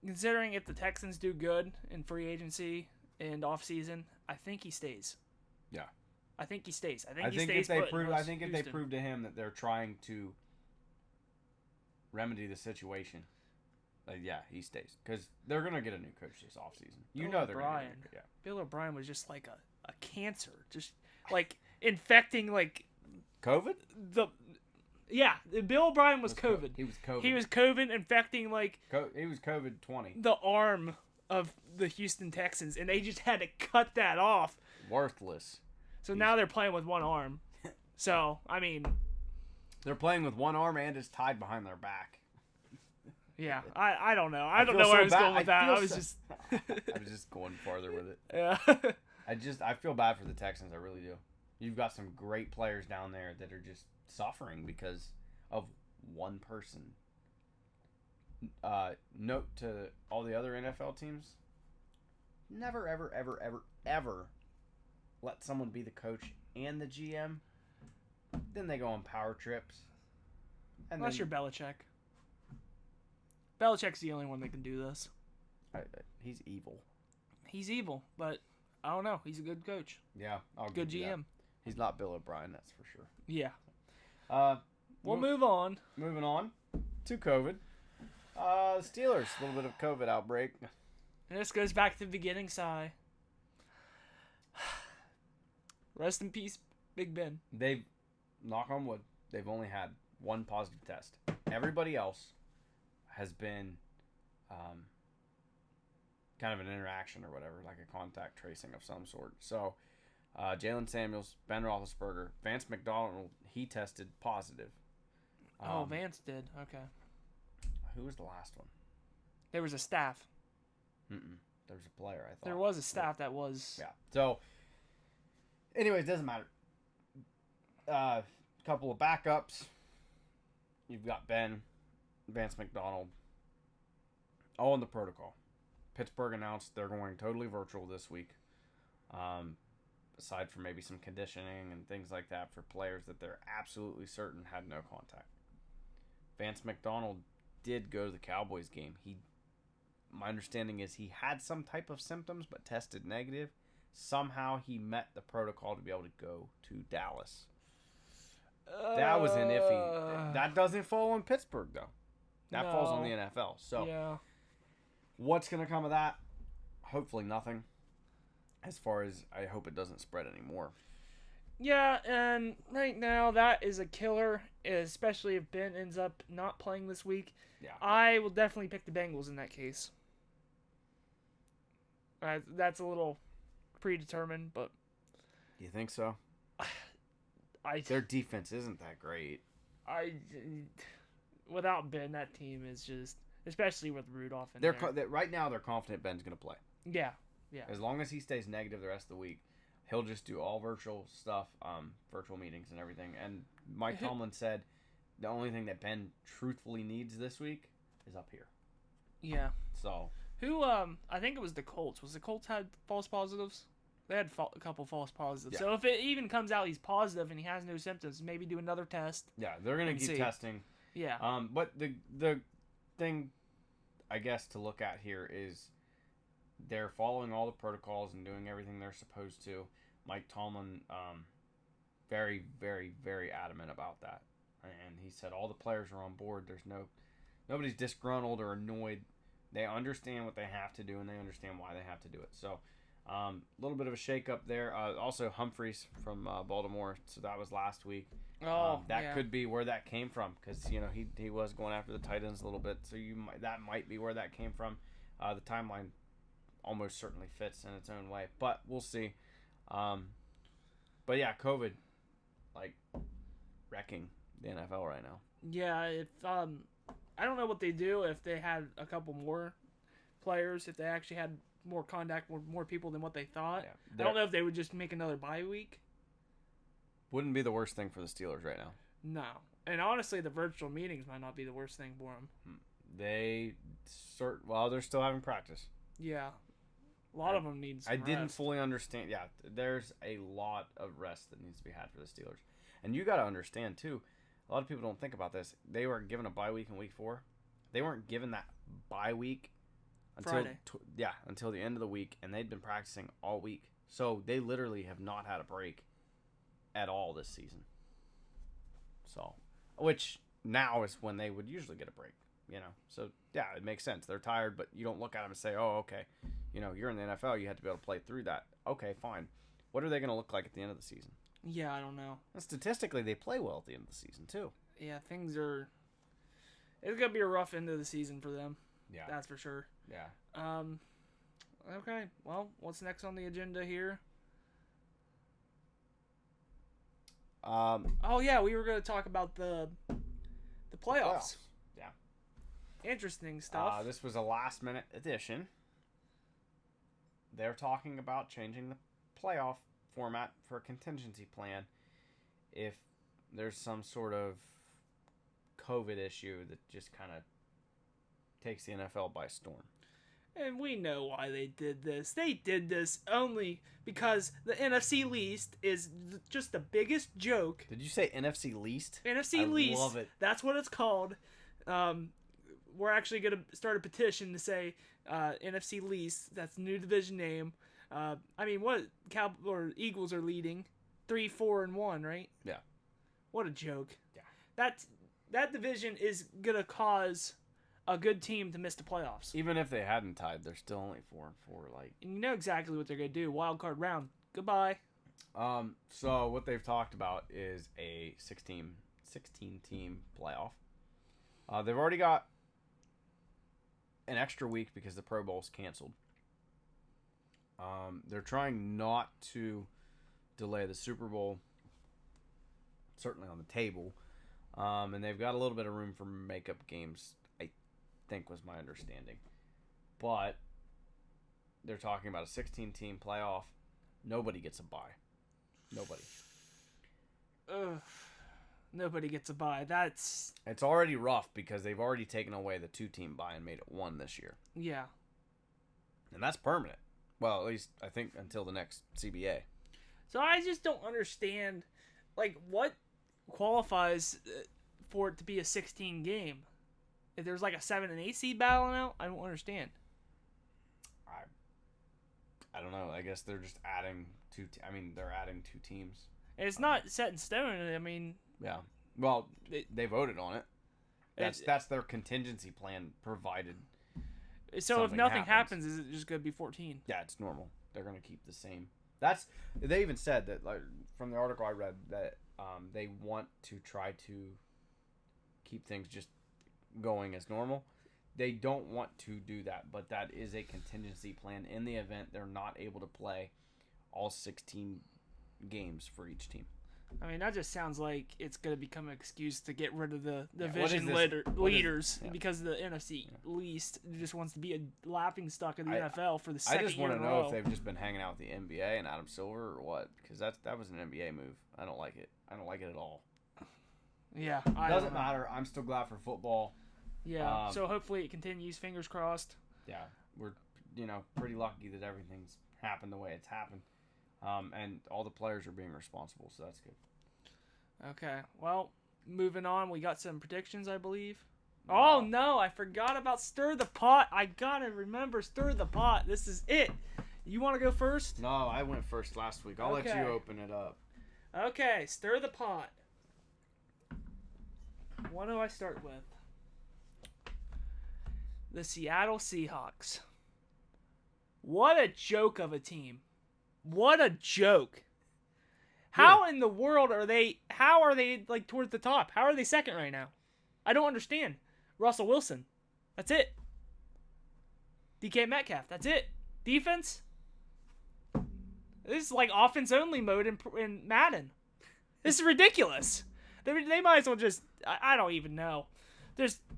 considering if the Texans do good in free agency and offseason, I think he stays. Yeah. I think he stays. I think he stays. if they prove to him that they're trying to remedy the situation, yeah, he stays. Because they're going to get a new coach this offseason. They're going to get a new coach. Yeah. Bill O'Brien was just like a cancer. Just like infecting like COVID? Bill O'Brien was COVID. He was COVID. He was COVID infecting like he was COVID-20. The arm of the Houston Texans, and they just had to cut that off. Worthless. So now they're playing with one arm. So, I mean, they're playing with one arm and it's tied behind their back. Yeah, I don't know. I don't know where I was going with that. I was just going farther with it. Yeah. I feel bad for the Texans. I really do. You've got some great players down there that are just suffering because of one person. Note to all the other NFL teams: never, ever, ever, ever, ever let someone be the coach and the GM. Then they go on power trips. Unless you're Belichick. Belichick's the only one that can do this. He's evil. He's evil, but I don't know. He's a good coach. Yeah, good GM. He's not Bill O'Brien, that's for sure. Yeah. We'll move on. Moving on to COVID. The Steelers, a little bit of COVID outbreak. And this goes back to the beginning, sigh. Rest in peace, Big Ben. They've, knock on wood, they've only had one positive test. Everybody else has been kind of an interaction or whatever, like a contact tracing of some sort. So, Jalen Samuels, Ben Roethlisberger, Vance McDonald, he tested positive. Vance did. Okay. Who was the last one? There was a staff. There was a player, I thought. There was a staff that was... Yeah. So, anyways, doesn't matter. Couple of backups. You've got Ben, Vance McDonald, all in the protocol. Pittsburgh announced they're going totally virtual this week. Aside from maybe some conditioning and things like that for players that they're absolutely certain had no contact. Vance McDonald did go to the Cowboys game. My understanding is he had some type of symptoms but tested negative. Somehow he met the protocol to be able to go to Dallas. That was an iffy. That doesn't fall on Pittsburgh, though. That falls on the NFL. So, yeah. What's going to come of that? Hopefully nothing. As far as I hope it doesn't spread anymore. Yeah, and right now that is a killer, especially if Ben ends up not playing this week. Yeah. I will definitely pick the Bengals in that case. That's a little predetermined, but... You think so? Their defense isn't that great. Without Ben, that team is just... Especially with Rudolph in there. Right now, they're confident Ben's going to play. Yeah. Yeah. As long as he stays negative the rest of the week, he'll just do all virtual stuff, virtual meetings and everything. And Mike Tomlin said the only thing that Ben truthfully needs this week is up here. Yeah. So. Who, I think it was the Colts. Was the Colts had false positives? They had a couple false positives. Yeah. So if it even comes out he's positive and he has no symptoms, maybe do another test. Yeah, they're gonna keep testing. Yeah. But the thing, I guess, to look at here is they're following all the protocols and doing everything they're supposed to. Mike Tomlin, very, very, very adamant about that, and he said all the players are on board. Nobody's disgruntled or annoyed. They understand what they have to do, and they understand why they have to do it. So, a little bit of a shake-up there. Also, Humphreys from Baltimore, so that was last week. That could be where that came from, because he was going after the tight ends a little bit, so that might be where that came from. The timeline almost certainly fits in its own way, but we'll see. But yeah, COVID, like, wrecking the NFL right now. Yeah, if I don't know what they do if they had a couple more players, if they actually had more contact with more people than what they thought. Yeah, I don't know if they would just make another bye week. Wouldn't be the worst thing for the Steelers right now. No. And honestly, the virtual meetings might not be the worst thing for them. They're still having practice. Yeah. A lot of them need some rest. Didn't fully understand. Yeah, there's a lot of rest that needs to be had for the Steelers. And you got to understand, too, a lot of people don't think about this. They were given a bye week in week 4. They weren't given that bye week until until the end of the week, and they'd been practicing all week. So they literally have not had a break at all this season. So, which now is when they would usually get a break, So, yeah, it makes sense. They're tired, but you don't look at them and say, oh, okay, you're in the NFL. You have to be able to play through that. Okay, fine. What are they going to look like at the end of the season? Yeah, I don't know. And statistically, they play well at the end of the season, too. Yeah, it's going to be a rough end of the season for them. Yeah. That's for sure. Yeah. Okay, well, what's next on the agenda here? Oh yeah, we were going to talk about the playoffs. Yeah. Interesting stuff. This was a last minute addition. They're talking about changing the playoff format for a contingency plan if there's some sort of COVID issue that just kind of takes the NFL by storm. And we know why they did this. They did this only because the NFC least is just the biggest joke. Did you say NFC least? NFC least. I love it. That's what it's called. We're actually going to start a petition to say NFC least. That's the new division name. What Eagles are leading 3-4-1, right? Yeah. What a joke. Yeah. That division is going to cause a good team to miss the playoffs. Even if they hadn't tied, they're still only 4-4. And you know exactly what they're going to do. Wild card round. Goodbye. So what they've talked about is a 16 team playoff. They've already got an extra week because the Pro Bowl's canceled. They're trying not to delay the Super Bowl, certainly on the table. And they've got a little bit of room for makeup games, I think was my understanding. But they're talking about a 16-team playoff. Nobody gets a bye. Nobody. Ugh. Nobody gets a bye. It's already rough because they've already taken away the 2-team bye and made it 1 this year. Yeah. And that's permanent. Well, at least I think until the next CBA. So I just don't understand, what qualifies for it to be a 16 game. If there's a 7 and 8 seed battling out, I don't understand. I don't know. I guess they're just adding they're adding 2 teams. And it's not set in stone. Yeah. Well, they voted on it. That's their contingency plan provided. So if nothing happens, is it just going to be 14? Yeah, it's normal. They're going to keep the same. They even said that, from the article I read, that they want to try to keep things just going as normal. They don't want to do that, but that is a contingency plan in the event they're not able to play all 16 games for each team. That just sounds like it's going to become an excuse to get rid of the division leaders because the NFC least just wants to be a laughingstock of the NFL for the second year in a row. I just want to know if they've just been hanging out with the NBA and Adam Silver or what, because that was an NBA move. I don't like it. I don't like it at all. Yeah. Doesn't matter. I'm still glad for football. Yeah, so hopefully it continues. Fingers crossed. Yeah, we're pretty lucky that everything's happened the way it's happened. And all the players are being responsible, so that's good. Okay. Well, moving on. We got some predictions, I believe. No. Oh, no. I forgot about Stir the Pot. I got to remember Stir the Pot. This is it. You want to go first? No, I went first last week. I'll let Okay. you open it up. Okay. Stir the Pot. What do I start with? The Seattle Seahawks. What a joke of a team. What a joke. How in the world are they like towards the top? How are they second right now? I don't understand. Russell Wilson. That's it. DK Metcalf. That's it. Defense. This is like offense only mode in Madden. This is ridiculous. They might as well just. I don't even know.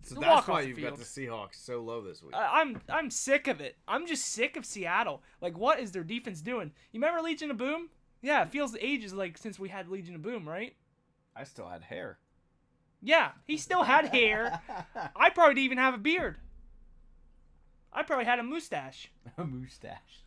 So that's why you've got the Seahawks so low this week. I'm sick of it. I'm just sick of Seattle. Like, what is their defense doing? You remember Legion of Boom? Yeah, it feels ages like since we had Legion of Boom, right? I still had hair. Yeah, he still had hair. I probably didn't even have a beard. I probably had a mustache. A mustache.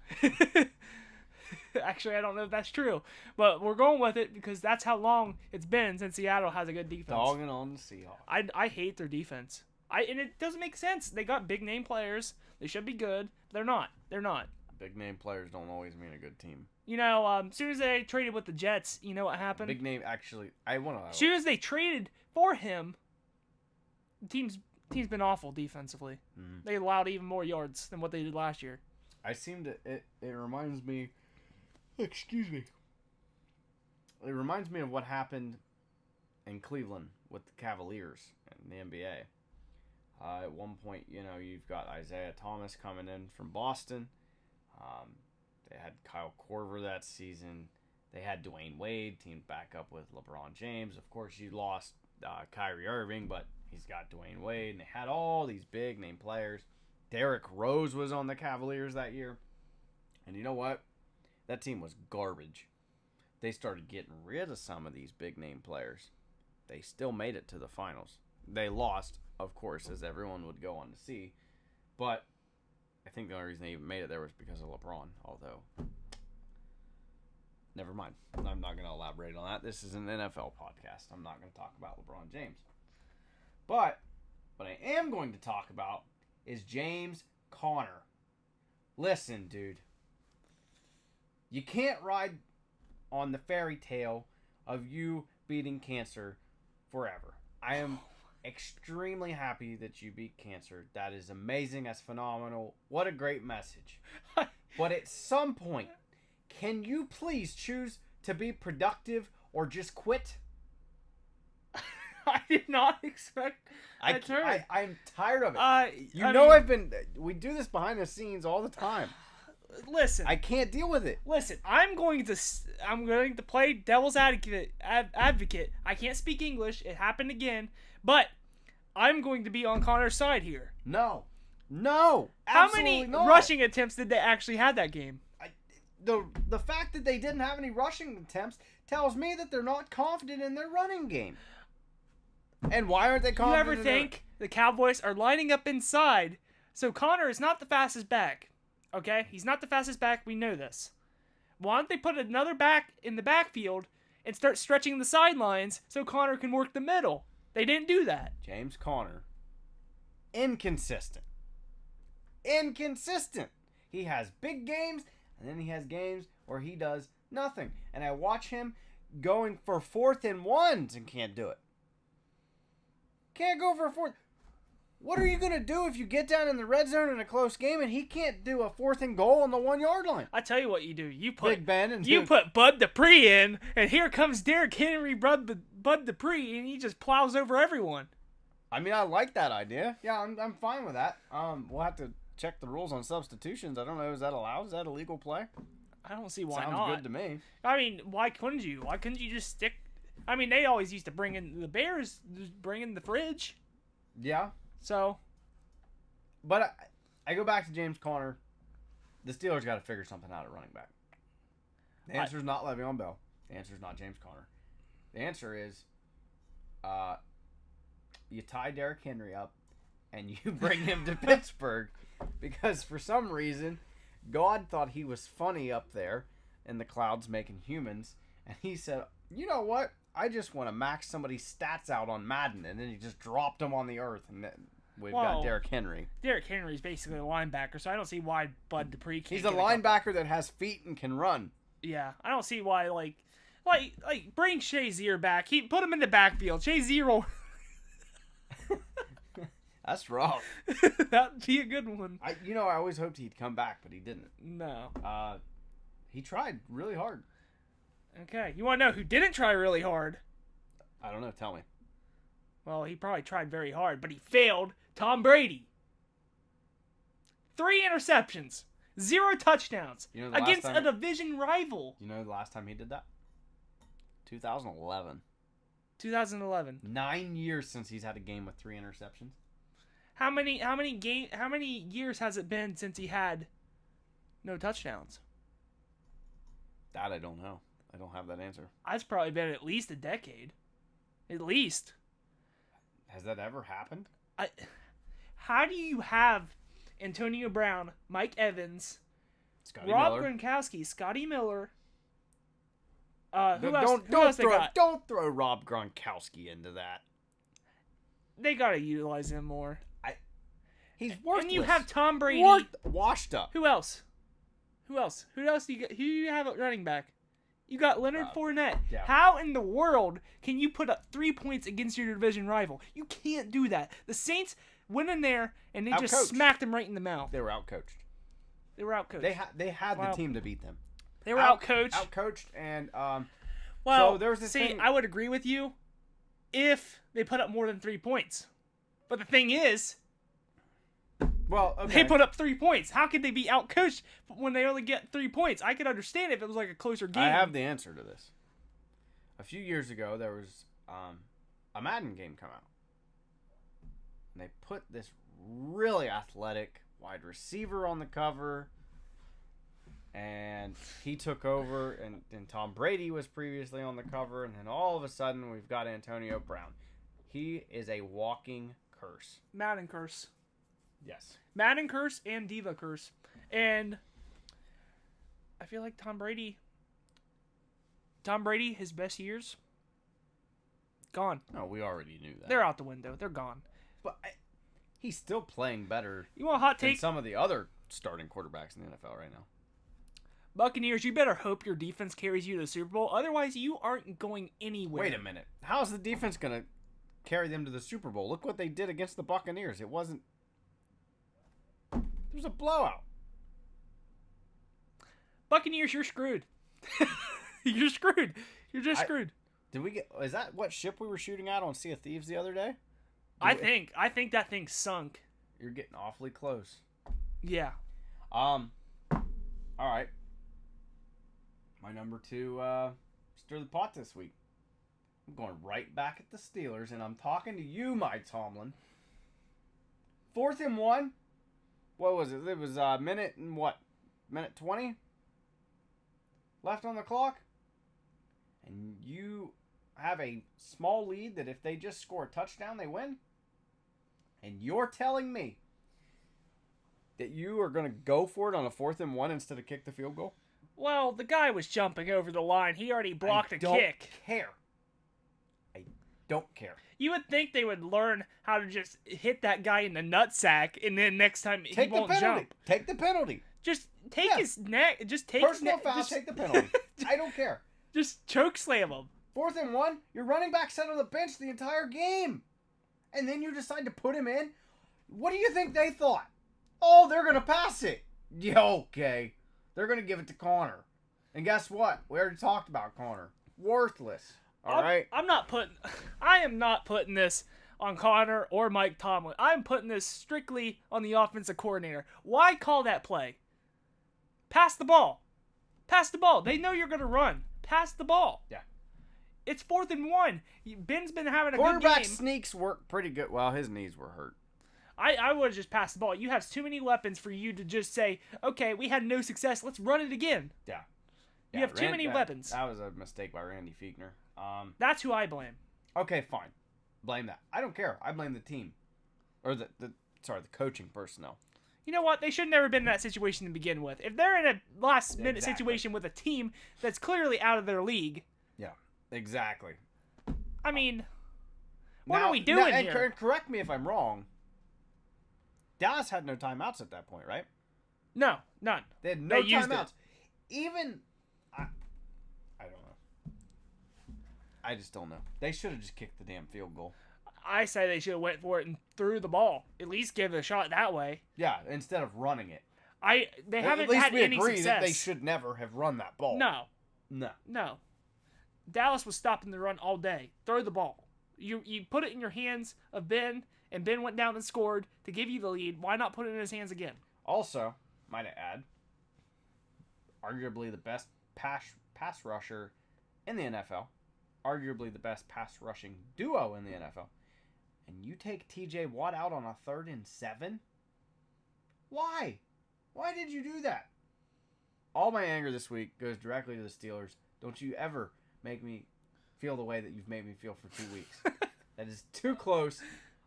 Actually, I don't know if that's true. But we're going with it because that's how long it's been since Seattle has a good defense. Dogging on the Seahawks. I hate their defense. And it doesn't make sense. They got big name players. They should be good. They're not. They're not. Big name players don't always mean a good team. You know, as soon as they traded with the Jets, you know what happened? Big name, actually, I want to. As soon as they traded for him, the team's been awful defensively. Mm-hmm. They allowed even more yards than what they did last year. It reminds me. Excuse me. It reminds me of what happened in Cleveland with the Cavaliers in the NBA. At one point, you've got Isaiah Thomas coming in from Boston. They had Kyle Korver that season. They had Dwayne Wade teamed back up with LeBron James. Of course, you lost Kyrie Irving, but he's got Dwayne Wade. And they had all these big name players. Derrick Rose was on the Cavaliers that year. And you know what? That team was garbage. They started getting rid of some of these big name players. They still made it to the finals. They lost, of course, as everyone would go on to see. But I think the only reason they even made it there was because of LeBron. Although, never mind. I'm not going to elaborate on that. This is an NFL podcast. I'm not going to talk about LeBron James. But what I am going to talk about is James Conner. Listen, dude. You can't ride on the fairy tale of you beating cancer forever. I am extremely happy that you beat cancer. That is amazing. That's phenomenal. What a great message. But at some point, can you please choose to be productive or just quit? I did not expect that turn. I'm tired of it. We do this behind the scenes all the time. Listen, I can't deal with it. Listen, I'm going to play devil's advocate. I can't speak English. It happened again, but I'm going to be on Connor's side here. No, How many rushing attempts did they actually have that game? The fact that they didn't have any rushing attempts tells me that they're not confident in their running game. And why aren't they confident? You ever think the Cowboys are lining up inside? So Connor is not the fastest back. Okay? He's not the fastest back. We know this. Why don't they put another back in the backfield and start stretching the sidelines so Connor can work the middle? They didn't do that. James Conner. Inconsistent. He has big games, and then he has games where he does nothing. And I watch him going for 4th and 1s and can't do it. Can't go for a 4th. What are you going to do if you get down in the red zone in a close game and he can't do a 4th and goal on the 1 yard line? I tell you what you do. You put Big Ben and put Bud Dupree in, and here comes Derrick Henry, Bud Dupree, and he just plows over everyone. I mean, I like that idea. Yeah, I'm fine with that. We'll have to check the rules on substitutions. I don't know. Is that allowed? Is that a legal play? I don't see why Sounds not. good to me. I mean, why couldn't you? Why couldn't you just stick? I mean, they always used to bring in the Bears, just bring in the fridge. Yeah. So. But I go back to James Conner. The Steelers got to figure something out at running back. The answer is not Le'Veon Bell. The answer is not James Conner. The answer is you tie Derrick Henry up and you bring him to Pittsburgh because for some reason God thought he was funny up there in the clouds making humans, and he said, "You know what? I just want to max somebody's stats out on Madden," and then he just dropped them on the earth, and then we've got Derrick Henry. Derrick Henry's basically a linebacker, so I don't see why Bud Dupree can't. He's a linebacker that has feet and can run. Yeah, I don't see why like bring Shazier back. He put him in the backfield. Shazier will. That's rough. That'd be a good one. I always hoped he'd come back, but he didn't. No. He tried really hard. Okay, you want to know who didn't try really hard? I don't know. Tell me. Well, he probably tried very hard, but he failed. Tom Brady. 3 interceptions, 0 touchdowns against a division rival. You know the last time he did that? 2011. 2011. 9 years since he's had a game with 3 interceptions. How many years has it been since he had no touchdowns? That I don't know. I don't have that answer. It's probably been at least a decade. At least. Has that ever happened? How do you have Antonio Brown, Mike Evans, Rob Gronkowski, Scotty Miller? Don't throw Rob Gronkowski into that. They gotta utilize him more. He's worthless. And you have Tom Brady. Washed up. Who else? Who do you have at running back? You got Leonard Fournette. Yeah. How in the world can you put up 3 points against your division rival? You can't do that. The Saints went in there and they just smacked them right in the mouth. They were outcoached. They had the team to beat them. They were outcoached. Outcoached and so there was this thing. I would agree with you if they put up more than 3 points. But the thing is, they put up 3 points. How could they be outcoached when they only get 3 points? I could understand if it was like a closer game. I have the answer to this. A few years ago, there was a Madden game come out. And they put this really athletic wide receiver on the cover. And he took over, and Tom Brady was previously on the cover. And then all of a sudden, we've got Antonio Brown. He is a walking curse. Madden curse. Yes. Madden curse and Diva curse. And I feel like Tom Brady, his best years, gone. No, we already knew that. They're out the window. They're gone. But he's still playing better you want a hot take? than some of the other starting quarterbacks in the NFL right now. Buccaneers, you better hope your defense carries you to the Super Bowl. Otherwise, you aren't going anywhere. Wait a minute. How's the defense going to carry them to the Super Bowl? Look what they did against the Buccaneers. It wasn't... It was a blowout. Buccaneers, you're screwed. You're screwed. You're just screwed. Did we get... Is that what ship we were shooting at on Sea of Thieves the other day? I think that thing sunk. You're getting awfully close. Yeah. All right. My number 2 stir the pot this week. I'm going right back at the Steelers, and I'm talking to you, Mike Tomlin. 4th and 1. What was it? It was a minute and what? Minute 20? Left on the clock? And you have a small lead that if they just score a touchdown, they win? And you're telling me that you are going to go for it on a 4th and 1 instead of kick the field goal? Well, the guy was jumping over the line. He already blocked a kick. I don't care. You would think they would learn how to just hit that guy in the nutsack, and then next time he won't jump. Take the penalty. Just take his neck. Just take personal foul. Take the penalty. I don't care. Just choke slam him. 4th and 1. Your running back sat on the bench the entire game, and then you decide to put him in. What do you think they thought? Oh, they're gonna pass it. Yeah, okay. They're going to give it to Connor. And guess what? We already talked about Connor. Worthless. All right? I am not putting this on Connor or Mike Tomlin. I'm putting this strictly on the offensive coordinator. Why call that play? Pass the ball. Pass the ball. They know you're going to run. Pass the ball. Yeah. It's 4th and 1. Ben's been having a good game. Quarterback sneaks work pretty good. Well, his knees were hurt. I would have just passed the ball. You have too many weapons for you to just say, okay, we had no success. Let's run it again. Yeah. You have too many weapons. That was a mistake by Randy Fiechner. That's who I blame. Okay, fine. Blame that. I don't care. I blame the team. Or the coaching personnel. You know what? They should never been in that situation to begin with. If they're in a last-minute situation with a team that's clearly out of their league... Yeah, exactly. I mean, what are we doing here? And correct me if I'm wrong. Dallas had no timeouts at that point, right? No, none. They had no timeouts. Even... I don't know. I just don't know. They should have just kicked the damn field goal. I say they should have went for it and threw the ball. At least give it a shot that way. Yeah, instead of running it. They haven't had any success. At least we agree that they should never have run that ball. No. Dallas was stopping the run all day. Throw the ball. You put it in your hands of Ben, and Ben went down and scored to give you the lead. Why not put it in his hands again? Also, might I add, arguably the best pass rusher in the NFL. Arguably the best pass rushing duo in the NFL. And you take TJ Watt out on a 3rd and 7? Why? Why did you do that? All my anger this week goes directly to the Steelers. Don't you ever make me feel the way that you've made me feel for 2 weeks. That is too close.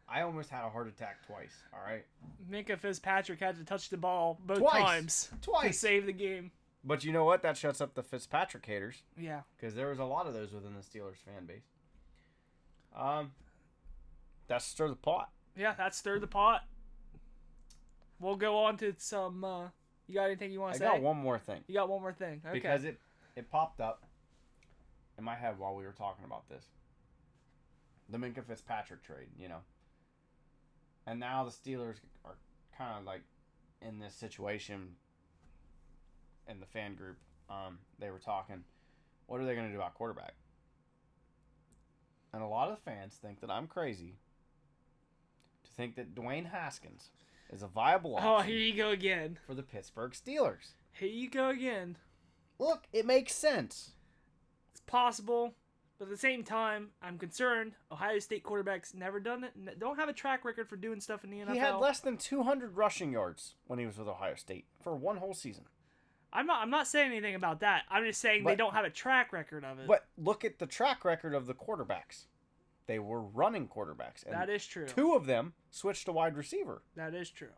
I almost had a heart attack twice, all right? Minka Fitzpatrick had to touch the ball both times to save the game. But you know what? That shuts up the Fitzpatrick haters. Yeah. Because there was a lot of those within the Steelers fan base. That's Stir the Pot. Yeah, that's Stir the Pot. We'll go on to some... you got anything you want to say? I got one more thing. You got one more thing. Okay. Because it popped up in my head while we were talking about this. The Minka Fitzpatrick trade, you know. And now the Steelers are kind of like in this situation in the fan group. They were talking, what are they going to do about quarterback? And a lot of fans think that I'm crazy to think that Dwayne Haskins is a viable option. Oh, here you go again. For the Pittsburgh Steelers. Here you go again. Look, it makes sense. It's possible, but at the same time, I'm concerned. Ohio State quarterbacks never done it. Don't have a track record for doing stuff in the NFL. He had less than 200 rushing yards when he was with Ohio State for one whole season. I'm not saying anything about that. I'm just saying they don't have a track record of it. But look at the track record of the quarterbacks. They were running quarterbacks. And that is true. 2 of them switched to wide receiver. That is true.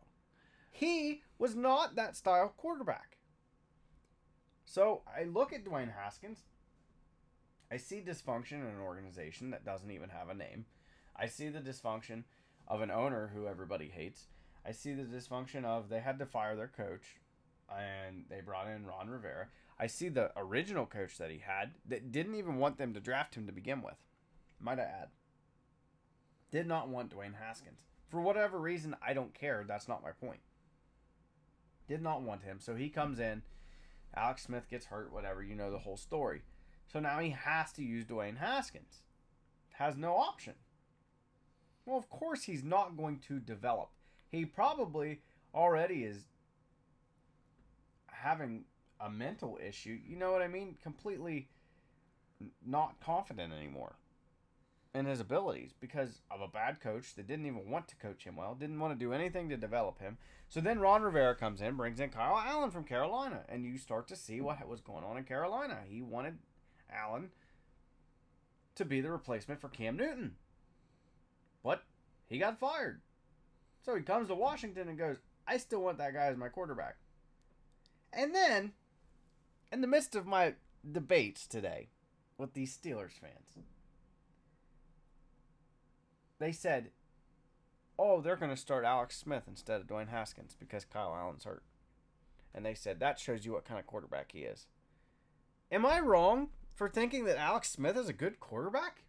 He was not that style quarterback. So I look at Dwayne Haskins. I see dysfunction in an organization that doesn't even have a name. I see the dysfunction of an owner who everybody hates. I see the dysfunction of they had to fire their coach and they brought in Ron Rivera. I see the original coach that he had that didn't even want them to draft him to begin with. Might I add. Did not want Dwayne Haskins. For whatever reason, I don't care. That's not my point. Did not want him. So he comes in. Alex Smith gets hurt, whatever. You know the whole story. So now he has to use Dwayne Haskins. Has no option. Well, of course he's not going to develop. He probably already is having a mental issue. You know what I mean? Completely not confident anymore in his abilities because of a bad coach that didn't even want to coach him well, didn't want to do anything to develop him. So then Ron Rivera comes in, brings in Kyle Allen from Carolina, and you start to see what was going on in Carolina. He wanted Allen to be the replacement for Cam Newton. But he got fired. So he comes to Washington and goes, I still want that guy as my quarterback. And then, in the midst of my debates today with these Steelers fans, they said, oh, they're going to start Alex Smith instead of Dwayne Haskins because Kyle Allen's hurt. And they said, that shows you what kind of quarterback he is. Am I wrong for thinking that Alex Smith is a good quarterback?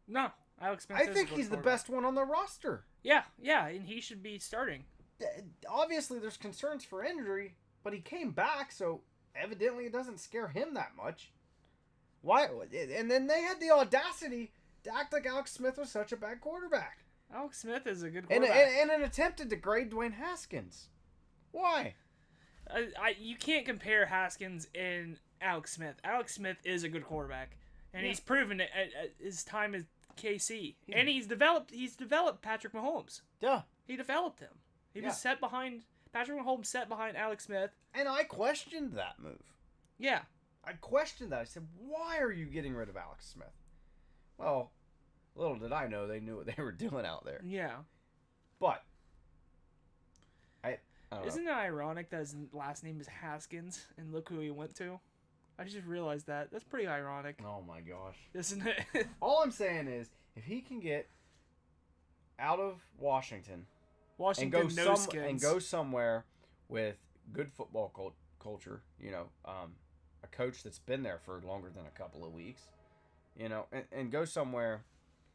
No. Alex Smith I think he's the best one on the roster. Yeah, and he should be starting. Obviously, there's concerns for injury, but he came back, so evidently it doesn't scare him that much. Why? And then they had the audacity to act like Alex Smith was such a bad quarterback. Alex Smith is a good quarterback. And an attempt to degrade Dwayne Haskins. Why? You can't compare Haskins and Alex Smith. Alex Smith is a good quarterback, and he's proven it at his time as KC. And he's developed Patrick Mahomes. Yeah. He developed him. He was set behind Patrick Mahomes, set behind Alex Smith. And I questioned that move. Yeah. I questioned that. I said, why are you getting rid of Alex Smith? Well, little did I know they knew what they were doing out there. Yeah. But I don't know. Isn't it ironic that his last name is Haskins and look who he went to? I just realized that. That's pretty ironic, Oh my gosh. isn't it? All I'm saying is, if he can get out of Washington Washington and no skins. and go somewhere with good football culture, a coach that's been there for longer than a couple of weeks, and go somewhere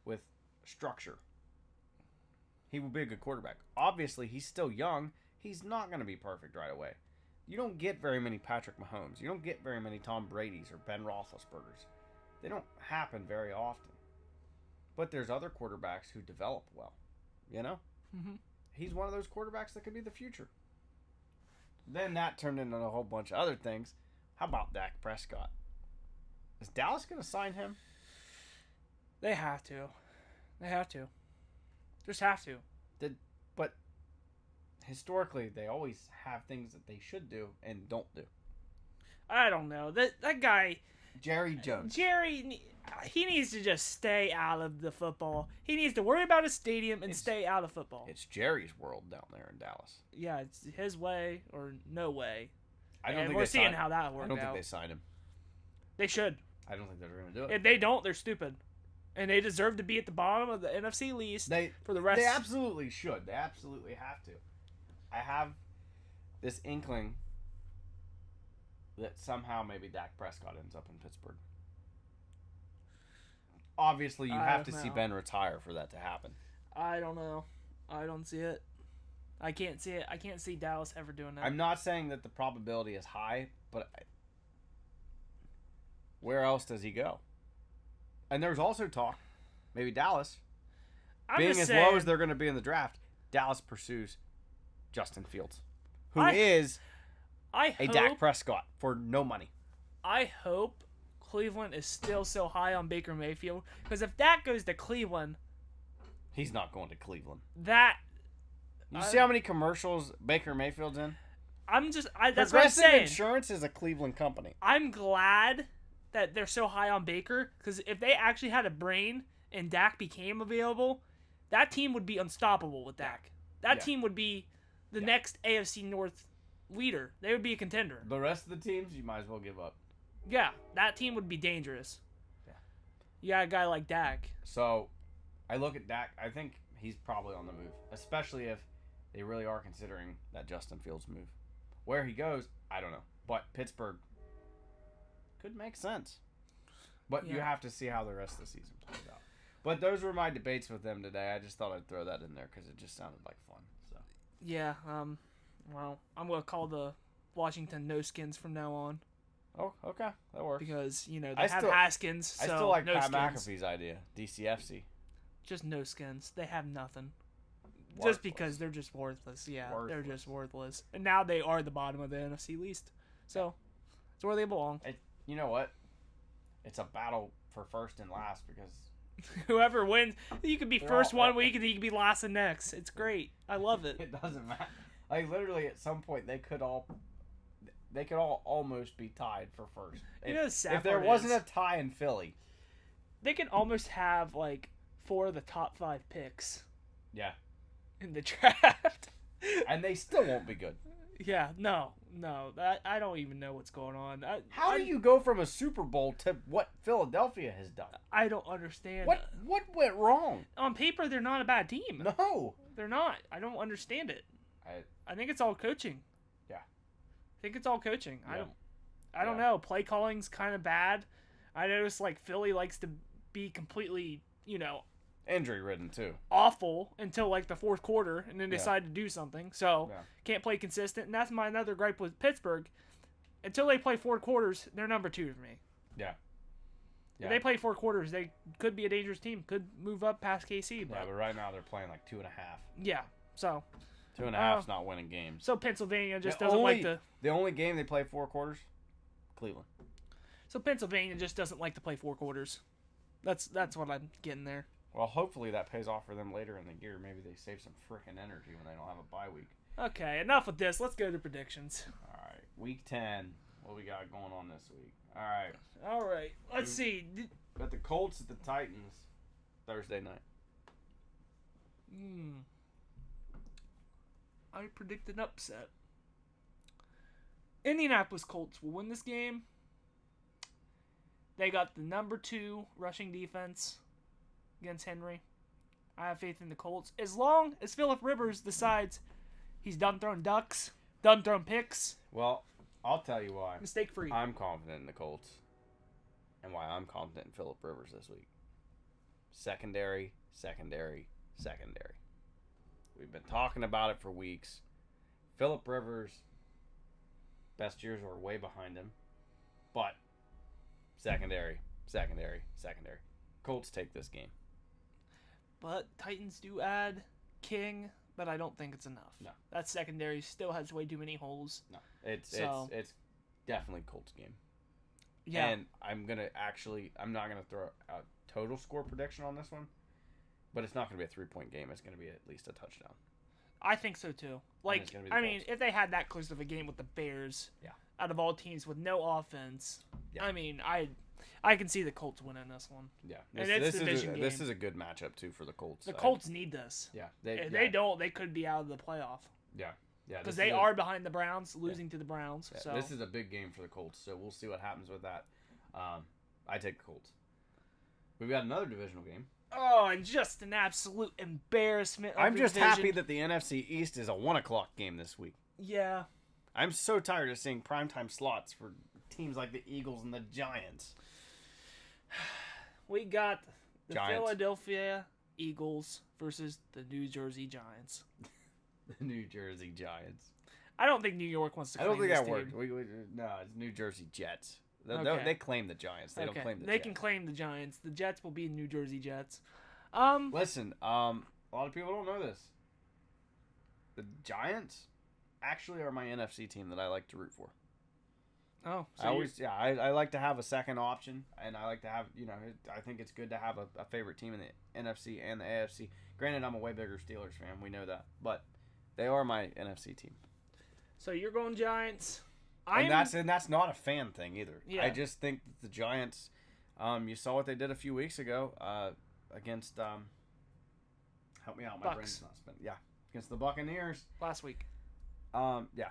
with structure, he will be a good quarterback. Obviously, he's still young. He's not going to be perfect right away. You don't get very many Patrick Mahomes. You don't get very many Tom Brady's or Ben Roethlisberger's. They don't happen very often. But there's other quarterbacks who develop well, Mm-hmm. He's one of those quarterbacks that could be the future. Then that turned into a whole bunch of other things. How about Dak Prescott? Is Dallas going to sign him? They have to. They have to. Just have to. But historically, they always have things that they should do and don't do. I don't know. That guy, Jerry Jones. he needs to just stay out of the football. He needs to worry about his stadium and stay out of football. It's Jerry's world down there in Dallas. Yeah, it's his way or no way. I don't And think we're they seeing signed, how that I worked don't out. think they signed him. They should. I don't think they're going to do it. If they don't, they're stupid. And they deserve to be at the bottom of the NFC least for the rest. They absolutely should. They absolutely have to. I have this inkling that somehow maybe Dak Prescott ends up in Pittsburgh. Obviously, you have to see Ben retire for that to happen. I don't know. I don't see it. I can't see it. I can't see Dallas ever doing that. I'm not saying that the probability is high, but where else does he go? And there's also talk, maybe Dallas, being as low as they're going to be in the draft, Dallas pursues Justin Fields, who is a Dak Prescott for no money. I hope Cleveland is still so high on Baker Mayfield, because if that goes to Cleveland, he's not going to Cleveland. You see how many commercials Baker Mayfield's in? That's what I'm saying. Progressive Insurance is a Cleveland company. I'm glad that they're so high on Baker, because if they actually had a brain and Dak became available, that team would be unstoppable with Dak. That team would be the next AFC North leader. They would be a contender. The rest of the teams, you might as well give up. Yeah, that team would be dangerous. Yeah. You got a guy like Dak. So, I look at Dak. I think he's probably on the move, especially if they really are considering that Justin Fields move. Where he goes, I don't know. But Pittsburgh could make sense. But you have to see how the rest of the season plays out. But those were my debates with them today. I just thought I'd throw that in there because it just sounded like fun. So. Yeah, well, I'm going to call the Washington no skins from now on. Oh, okay. That works. Because, they have Haskins, so I still like no Pat skins. McAfee's idea. DCFC. Just no skins. They have nothing. Worthless. Just because they're just worthless. Yeah, they're Worthless. just worthless. And now they are the bottom of the NFC least. So, it's where they belong. You know what? It's a battle for first and last because whoever wins, you could be first one week and you could be last the next. It's great. I love it. It doesn't matter. Like literally, at some point, they could all almost be tied for first. If there wasn't a tie in Philly, they can almost have like 4 of the top 5 picks. Yeah. In the draft. And they still won't be good. Yeah, no. I don't even know what's going on. How do you go from a Super Bowl to what Philadelphia has done? I don't understand. What went wrong? On paper, they're not a bad team. No. They're not. I don't understand it. I think it's all coaching. Yeah. I think it's all coaching. Yeah. I don't know. Play calling's kind of bad. I notice like Philly likes to be completely, injury ridden too. Awful until like the fourth quarter, and then decide to do something. So can't play consistent, and that's my another gripe with Pittsburgh. Until they play 4 quarters, they're number 2 for me. Yeah. If they play 4 quarters, they could be a dangerous team. Could move up past KC. But right now they're playing like 2.5. Yeah. So 2.5 is not winning games. So Pennsylvania just doesn't like to. The only game they play 4 quarters, Cleveland. So Pennsylvania just doesn't like to play 4 quarters. That's what I'm getting there. Well, hopefully that pays off for them later in the year. Maybe they save some freaking energy when they don't have a bye week. Okay, enough with this. Let's go to predictions. All right, week 10. What we got going on this week? All right. Let's see. Got the Colts at the Titans Thursday night. I predict an upset. Indianapolis Colts will win this game. They got the number 2 rushing defense against Henry. I have faith in the Colts. As long as Phillip Rivers decides he's done throwing ducks, done throwing picks. Well, I'll tell you why. Mistake free. I'm confident in the Colts. And why I'm confident in Phillip Rivers this week. Secondary. We've been talking about it for weeks. Phillip Rivers, best years are way behind him. But secondary. Colts take this game. But Titans do add King, but I don't think it's enough. No. That secondary still has way too many holes. No. It's definitely Colts game. Yeah. And I'm not gonna throw a total score prediction on this one, but it's not gonna be a 3-point game. It's gonna be at least a touchdown. I think so too. Like, I mean, if they had that close of a game with the Bears, out of all teams with no offense, I mean, I can see the Colts winning this one. Yeah, this is a good matchup too for the Colts. The Colts need this. Yeah, if they don't, they could be out of the playoff. Yeah. Because they are behind the Browns, losing to the Browns. Yeah, so this is a big game for the Colts, so we'll see what happens with that. I take the Colts. We've got another divisional game. Oh, and just an absolute embarrassment. I'm just happy that the NFC East is a 1:00 game this week. Yeah. I'm so tired of seeing primetime slots for teams like the Eagles and the Giants. We got the Giants. Philadelphia Eagles versus the New Jersey Giants. The New Jersey Giants. I don't think New York wants to claim I don't think this that team. worked. No, it's New Jersy Jets. Okay. They claim the Giants. They don't claim the They Jets. can claim the Giants. The Jets will be New Jersey Jets. Listen, a lot of people don't know this. The Giants actually are my NFC team that I like to root for. Oh, so I like to have a second option, and I like to have, I think it's good to have a favorite team in the NFC and the AFC. Granted, I'm a way bigger Steelers fan. We know that, but they are my NFC team. So you're going Giants. And that's not a fan thing either. Yeah. I just think that the Giants, you saw what they did a few weeks ago against, help me out, my brain's not spinning. Yeah, against the Buccaneers. Last week. Yeah.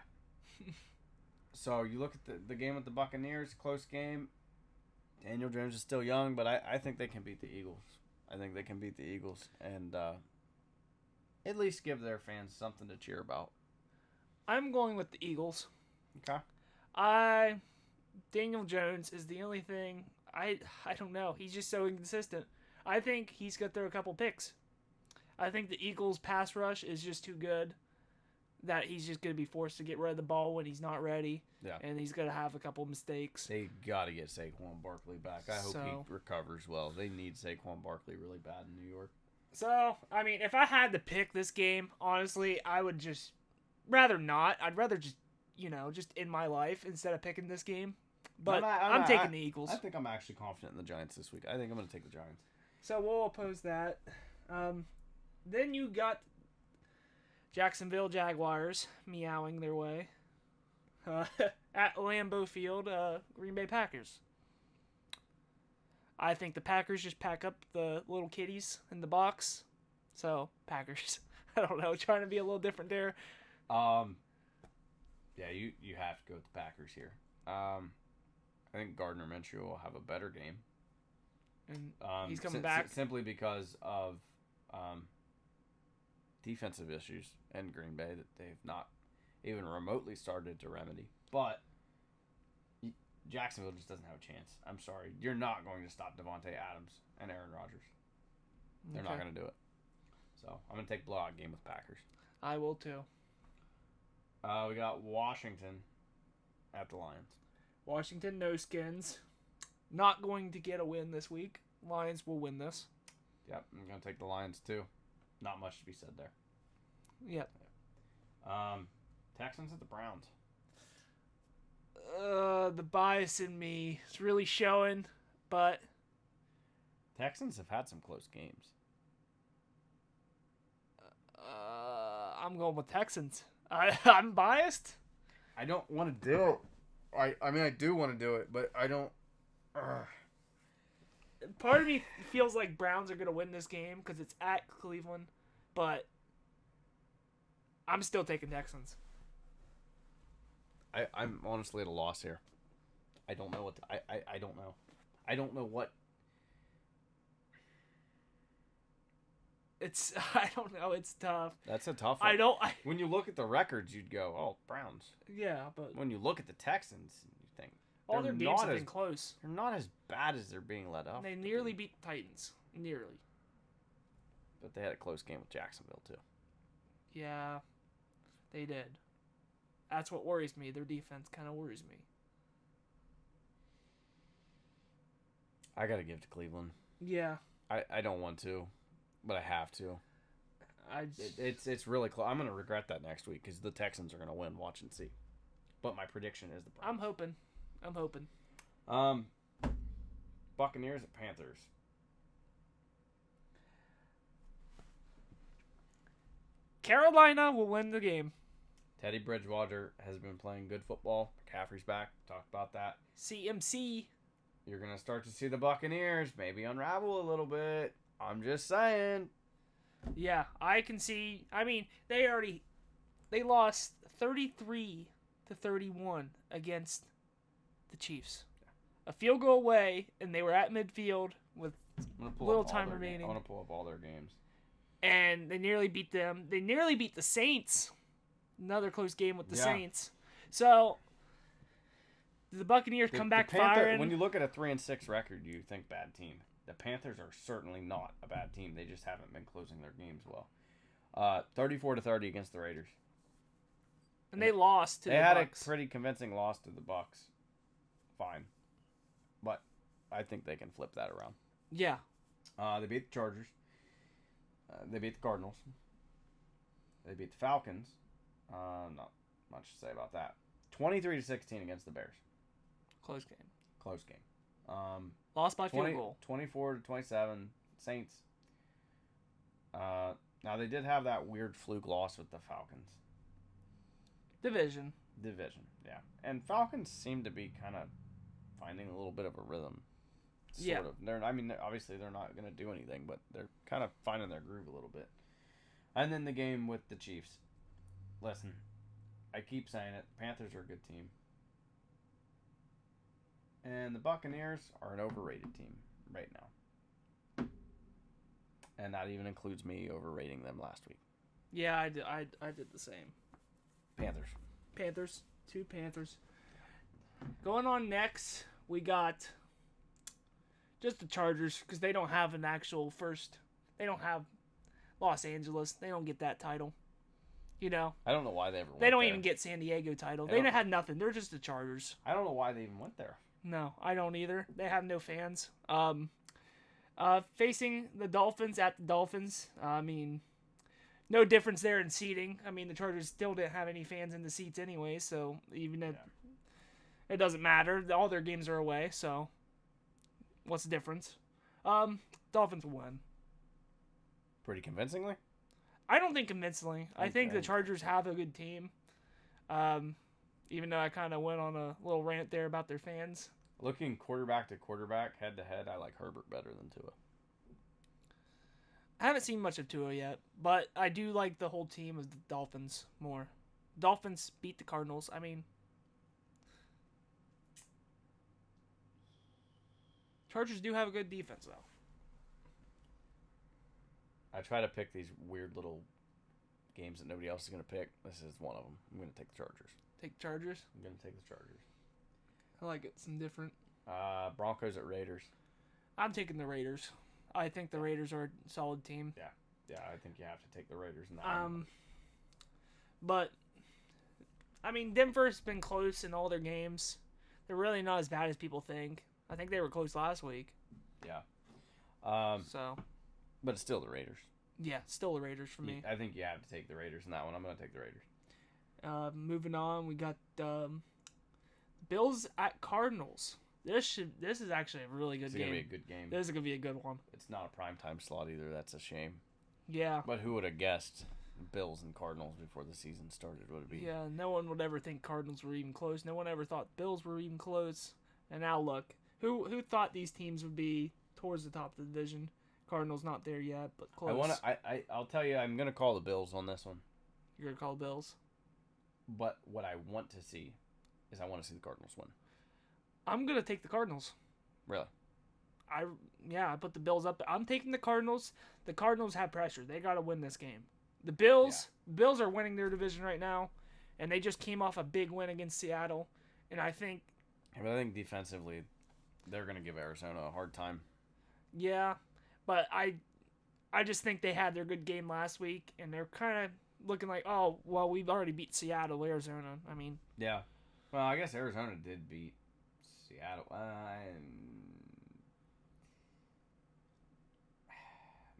So you look at the game with the Buccaneers, close game. Daniel Jones is still young, but I think they can beat the Eagles. I think they can beat the Eagles and at least give their fans something to cheer about. I'm going with the Eagles. Okay. Daniel Jones is the only thing I don't know. He's just so inconsistent. I think he's got throw a couple picks. I think the Eagles' pass rush is just too good that he's just going to be forced to get rid of the ball when he's not ready. Yeah. And he's going to have a couple mistakes. They got to get Saquon Barkley back. I hope he recovers well. They need Saquon Barkley really bad in New York. So, I mean, if I had to pick this game, honestly, I would just rather not. I'd rather just, just in my life instead of picking this game. But I'm taking the Eagles. I think I'm actually confident in the Giants this week. I think I'm going to take the Giants. So we'll oppose that. Then you got Jacksonville Jaguars meowing their way at Lambeau Field, Green Bay Packers. I think the Packers just pack up the little kitties in the box. So, Packers. I don't know, trying to be a little different there. Yeah, you have to go with the Packers here. I think Gardner Minshew will have a better game. And he's coming back. Simply because of defensive issues in Green Bay that they've not even remotely started to remedy. But Jacksonville just doesn't have a chance. I'm sorry. You're not going to stop Devontae Adams and Aaron Rodgers. They're not going to do it. So I'm going to take blowout game with Packers. I will too. We got Washington at the Lions. Washington no skins. Not going to get a win this week. Lions will win this. Yep, I'm going to take the Lions too. Not much to be said there. Yep. Texans at the Browns. The bias in me is really showing, but Texans have had some close games. I'm going with Texans. I'm biased. I don't want to do it. I mean, I do want to do it, but I don't. Part of me feels like Browns are going to win this game because it's at Cleveland, but I'm still taking Texans. I'm honestly at a loss here. I don't know what I don't know. I don't know what. I don't know. It's tough. That's a tough one. When you look at the records, you'd go, "Oh, Browns." Yeah, but when you look at the Texans, you think all their games have been close. They're not as bad as they're being let off. They nearly beat the Titans. Nearly. But they had a close game with Jacksonville too. Yeah, they did. That's what worries me. Their defense kind of worries me. I gotta give to Cleveland. Yeah. I don't want to, but I have to. It's really close. I'm gonna regret that next week because the Texans are gonna win. Watch and see. But my prediction is the Browns. I'm hoping. Buccaneers at Panthers. Carolina will win the game. Teddy Bridgewater has been playing good football. McCaffrey's back. Talked about that. CMC. You're going to start to see the Buccaneers maybe unravel a little bit. I'm just saying. Yeah, I can see. I mean, they lost 33-31 against the Chiefs. A field goal away, and they were at midfield with little time remaining. I want to pull up all their games. And they nearly beat them. They nearly beat the Saints. Another close game with the Saints. So the Buccaneers come back firing. When you look at a 3-6 record, you think bad team. The Panthers are certainly not a bad team. They just haven't been closing their games well. 34-30 against the Raiders. And they lost to the Bucs. They had a pretty convincing loss to the Bucs. Fine. But I think they can flip that around. Yeah. They beat the Chargers. They beat the Cardinals. They beat the Falcons. Not much to say about that. 23-16 against the Bears. Close game. Lost by field goal. 24-27 Saints. Now they did have that weird fluke loss with the Falcons. Division, yeah. And Falcons seem to be kind of finding a little bit of a rhythm. Sort of. Obviously they're not going to do anything, but they're kind of finding their groove a little bit. And then the game with the Chiefs. Listen, I keep saying it. Panthers are a good team. And the Buccaneers are an overrated team right now. And that even includes me overrating them last week. Yeah, I did the same. Panthers. Two Panthers. Going on next, we got just the Chargers, because they don't have an actual first. They don't have Los Angeles. They don't get that title. You know? I don't know why they ever went there. They don't there. even get San Diego title. They had nothing. They're just the Chargers. I don't know why they even went there. No, I don't either. They have no fans. Facing the Dolphins at the Dolphins. No difference there in seating. The Chargers still didn't have any fans in the seats anyway, so even if it doesn't matter. All their games are away, so what's the difference? Dolphins will win. Pretty convincingly? I don't think convincingly. I think the Chargers have a good team. Even though I kind of went on a little rant there about their fans. Looking quarterback to quarterback, head to head, I like Herbert better than Tua. I haven't seen much of Tua yet, but I do like the whole team of the Dolphins more. Dolphins beat the Cardinals. Chargers do have a good defense, though. I try to pick these weird little games that nobody else is going to pick. This is one of them. I'm going to take the Chargers. Take the Chargers? I'm going to take the Chargers. I like it. Some different. Broncos at Raiders. I'm taking the Raiders. I think the Raiders are a solid team. Yeah, I think you have to take the Raiders in that one. But, Denver's been close in all their games. They're really not as bad as people think. I think they were close last week. Yeah. But it's still the Raiders. Yeah, still the Raiders for me. I think you have to take the Raiders in that one. I'm going to take the Raiders. Moving on, we got Bills at Cardinals. This is actually a really good game. It's going to be a good game. This is going to be a good one. It's not a primetime slot either. That's a shame. Yeah. But who would have guessed Bills and Cardinals before the season started would it be? Yeah, no one would ever think Cardinals were even close. No one ever thought Bills were even close. And now look, who thought these teams would be towards the top of the division? Cardinals not there yet, but close. I'll tell you, I'm going to call the Bills on this one. You're gonna call the Bills. But what I want to see is I want to see the Cardinals win. I'm gonna take the Cardinals. Really? I put the Bills up. I'm taking the Cardinals. The Cardinals have pressure. They got to win this game. The Bills are winning their division right now, and they just came off a big win against Seattle. And I think defensively, they're going to give Arizona a hard time. Yeah, but I just think they had their good game last week, and they're kind of looking like, oh, well, we've already beat Seattle, Arizona. I mean, yeah. Well, I guess Arizona did beat Seattle.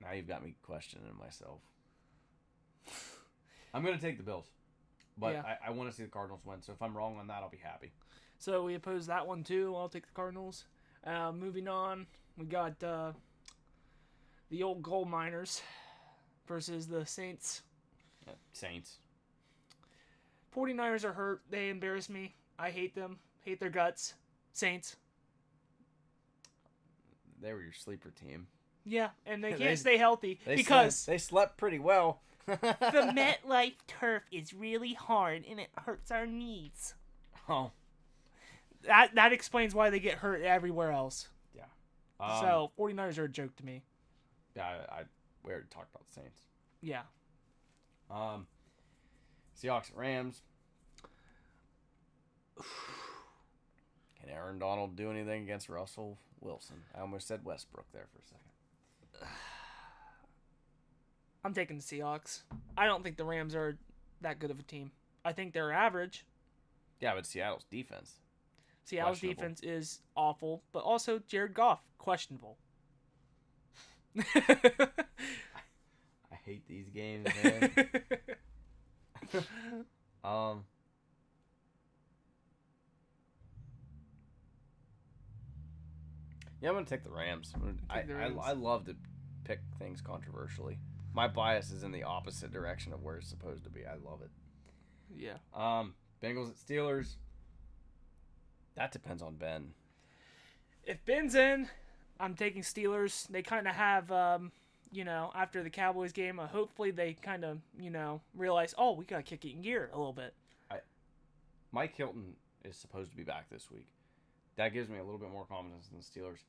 Now you've got me questioning myself. I'm going to take the Bills, but yeah. I want to see the Cardinals win. So if I'm wrong on that, I'll be happy. So we oppose that one too. I'll take the Cardinals. Moving on, we got the old gold miners versus the Saints. Saints. 49ers are hurt. They embarrass me. I hate them. Hate their guts. Saints. They were your sleeper team. Yeah, and they can't stay healthy because they slept pretty well. the MetLife turf is really hard and it hurts our knees. Oh. That explains why they get hurt everywhere else. Yeah. So 49ers are a joke to me. Yeah, we already talked about the Saints. Yeah. Seahawks, Rams. Can Aaron Donald do anything against Russell Wilson? I almost said Westbrook there for a second. I'm taking the Seahawks. I don't think the Rams are that good of a team. I think they're average. Yeah, but Seattle's defense. Seattle's defense is awful, but also Jared Goff, questionable. I hate these games, man. Yeah, I'm gonna take the Rams. I love to pick things controversially. My bias is in the opposite direction of where it's supposed to be. I love it. Yeah. Bengals at Steelers. That depends on Ben. If Ben's in, I'm taking Steelers. They kind of have, after the Cowboys game, hopefully they kind of, realize, oh, we got to kick it in gear a little bit. Mike Hilton is supposed to be back this week. That gives me a little bit more confidence in the Steelers.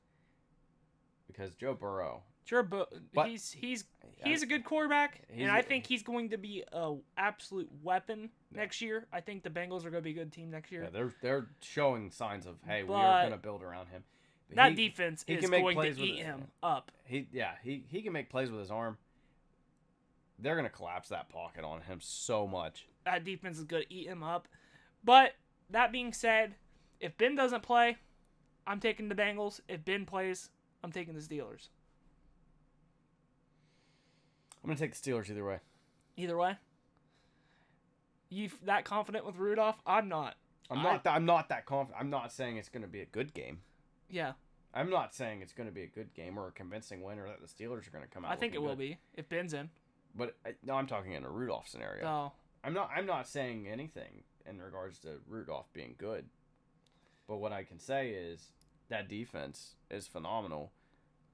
Because Joe Burrow. Sure, but he's a good quarterback, and I think he's going to be an absolute weapon next year. I think the Bengals are going to be a good team next year. Yeah, they're showing signs of, hey, we are going to build around him. That defense is going to eat him up. He can make plays with his arm. They're going to collapse that pocket on him so much. That defense is going to eat him up. But that being said, if Ben doesn't play, I'm taking the Bengals. If Ben plays, I'm taking the Steelers. I'm going to take the Steelers either way. Either way? You that confident with Rudolph? I'm not. I'm not that confident. I'm not saying it's going to be a good game. Yeah. I'm not saying it's going to be a good game or a convincing win or that the Steelers are going to come out. I think it will be if Ben's in. But no, I'm talking in a Rudolph scenario. Oh. I'm not saying anything in regards to Rudolph being good. But what I can say is that defense is phenomenal.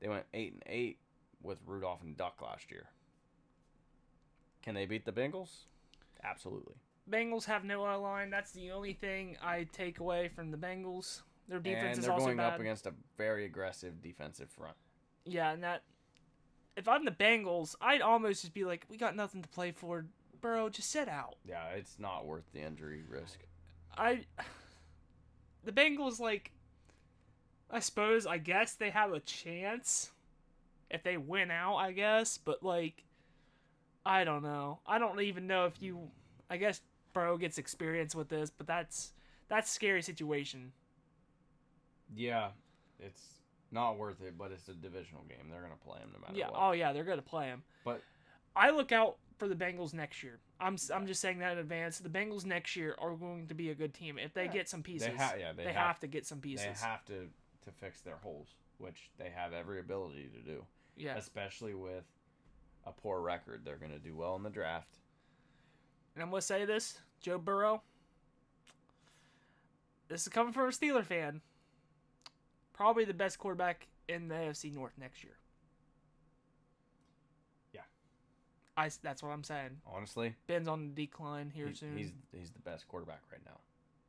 They went 8-8 with Rudolph and Duck last year. Can they beat the Bengals? Absolutely. Bengals have no O-line. That's the only thing I take away from the Bengals. Their defense is also bad. And they're going up against a very aggressive defensive front. Yeah, and that... If I'm the Bengals, I'd almost just be like, we got nothing to play for. Burrow, just sit out. Yeah, it's not worth the injury risk. The Bengals, I guess they have a chance if they win out, I guess. But, I don't know. I don't even know if I guess Burrow gets experience with this, but that's a scary situation. Yeah, it's not worth it, but it's a divisional game. They're going to play him no matter what. Oh, yeah, they're going to play him. But I look out for the Bengals next year. I'm just saying that in advance. The Bengals next year are going to be a good team. If they get some pieces, they have to get some pieces. They have to fix their holes, which they have every ability to do. Yeah. Especially with a poor record. They're going to do well in the draft. And I'm going to say this, Joe Burrow, this is coming from a Steeler fan, probably the best quarterback in the AFC North next year. Yeah. That's what I'm saying. Honestly, Ben's on the decline here soon. He's the best quarterback right now.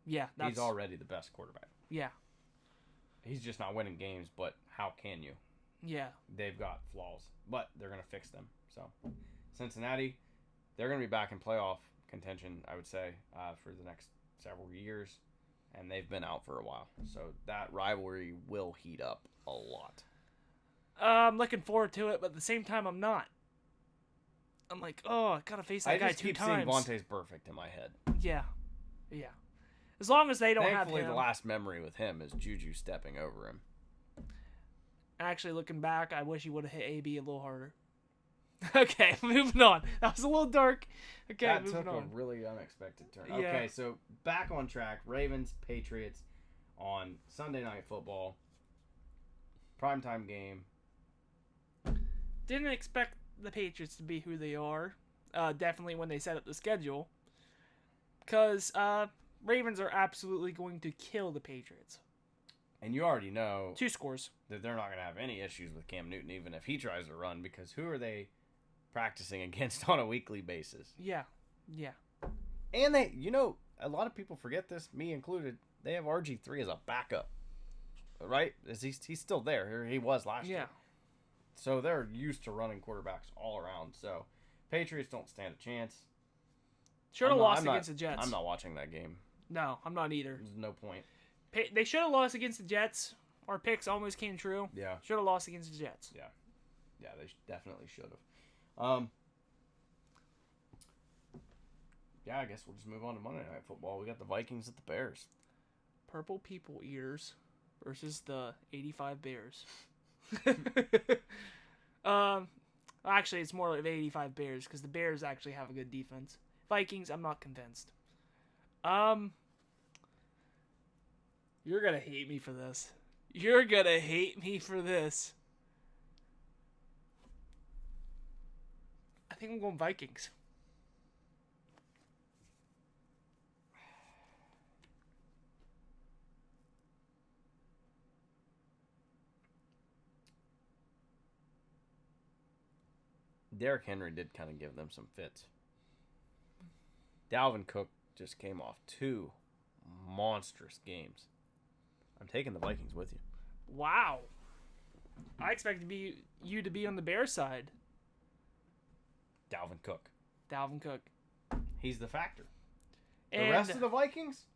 Yeah, he's already the best quarterback. Yeah. He's just not winning games, but how can you? Yeah. They've got flaws, but they're going to fix them. So, Cincinnati, they're going to be back in playoff contention, I would say, for the next several years. And they've been out for a while. So, that rivalry will heat up a lot. I'm looking forward to it, but at the same time, I'm not. I'm like, oh, I got to face that guy 2 times. I just keep seeing Vontae's perfect in my head. Yeah. Yeah. As long as they don't have him. Thankfully, the last memory with him is Juju stepping over him. Actually, looking back, I wish he would have hit AB a little harder. Okay, moving on. That was a little dark. Okay, that moving took on. a really unexpected turn. Yeah. Okay, so back on track. Ravens, Patriots on Sunday Night Football. Primetime game. Didn't expect the Patriots to be who they are. Definitely when they set up the schedule. Because Ravens are absolutely going to kill the Patriots. And you already know 2 scores. That they're not going to have any issues with Cam Newton, even if he tries to run, because who are they practicing against on a weekly basis? Yeah. Yeah. And they, a lot of people forget this, me included. They have RG3 as a backup, right? He's still there. He was last year. So they're used to running quarterbacks all around. So Patriots don't stand a chance. Should have lost against the Jets. I'm not watching that game. No, I'm not either. There's no point. They should have lost against the Jets. Our picks almost came true. Yeah. Should have lost against the Jets. Yeah. Yeah, they definitely should have. Yeah, I guess we'll just move on to Monday Night Football. We got the Vikings at the Bears. Purple people ears versus the 85 Bears. Actually, it's more like the 85 Bears because the Bears actually have a good defense. Vikings, I'm not convinced. You're gonna hate me for this. You're gonna hate me for this. I think I'm going Vikings. Derrick Henry did kind of give them some fits. Dalvin Cook just came off 2 monstrous games. I'm taking the Vikings with you. Wow. I expected you to be on the Bears side. Dalvin Cook. He's the factor. The rest of the Vikings,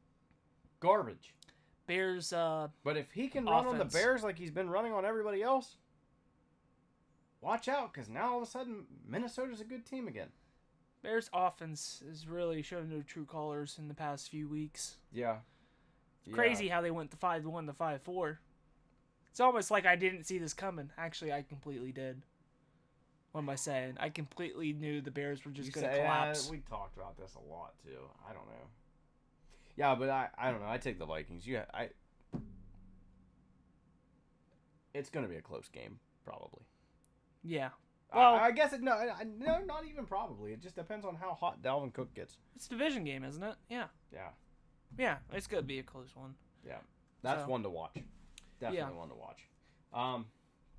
garbage. Bears, but if he can run on the Bears like he's been running on everybody else, watch out, because now all of a sudden Minnesota's a good team again. Bears offense has really shown their true colors in the past few weeks. Yeah. Crazy how they went to 5-1 to 5-4. It's almost like I didn't see this coming. Actually, I completely did. What am I saying? I completely knew the Bears were just going to collapse. We talked about this a lot too. I don't know. Yeah, but I don't know. I take the Vikings. It's going to be a close game, probably. Yeah. Well, I guess no, not even probably. It just depends on how hot Dalvin Cook gets. It's a division game, isn't it? Yeah. Yeah. Yeah, it's going to be a close one. Yeah. That's one to watch. Definitely one to watch.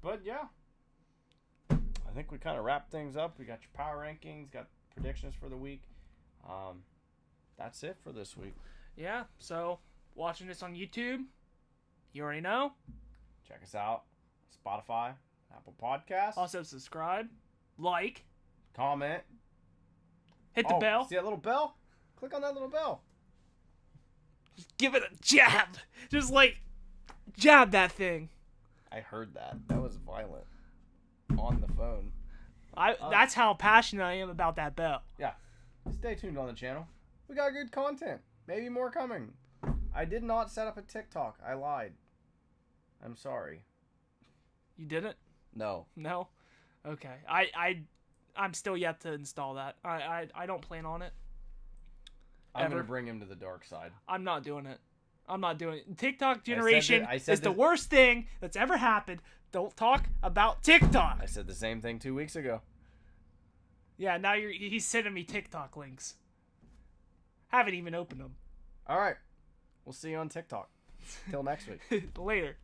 But yeah. I think we kind of wrapped things up. We got your power rankings, got predictions for the week. That's it for this week. Yeah, so watching this on YouTube, you already know. Check us out. Spotify, Apple Podcasts. Also subscribe, like, comment, hit the bell. See that little bell? Click on that little bell. Just give it a jab. Just jab that thing. I heard that. That was violent. On the phone. That's how passionate I am about that bell. Yeah. Stay tuned on the channel. We got good content. Maybe more coming. I did not set up a TikTok. I lied. I'm sorry. You didn't? No. No? Okay. I'm still yet to install that. I don't plan on it. I'm going to bring him to the dark side. I'm not doing it. TikTok generation is the worst thing that's ever happened. Don't talk about TikTok. I said the same thing 2 weeks ago. Yeah, now he's sending me TikTok links. Haven't even opened them. All right. We'll see you on TikTok. Till next week. Later.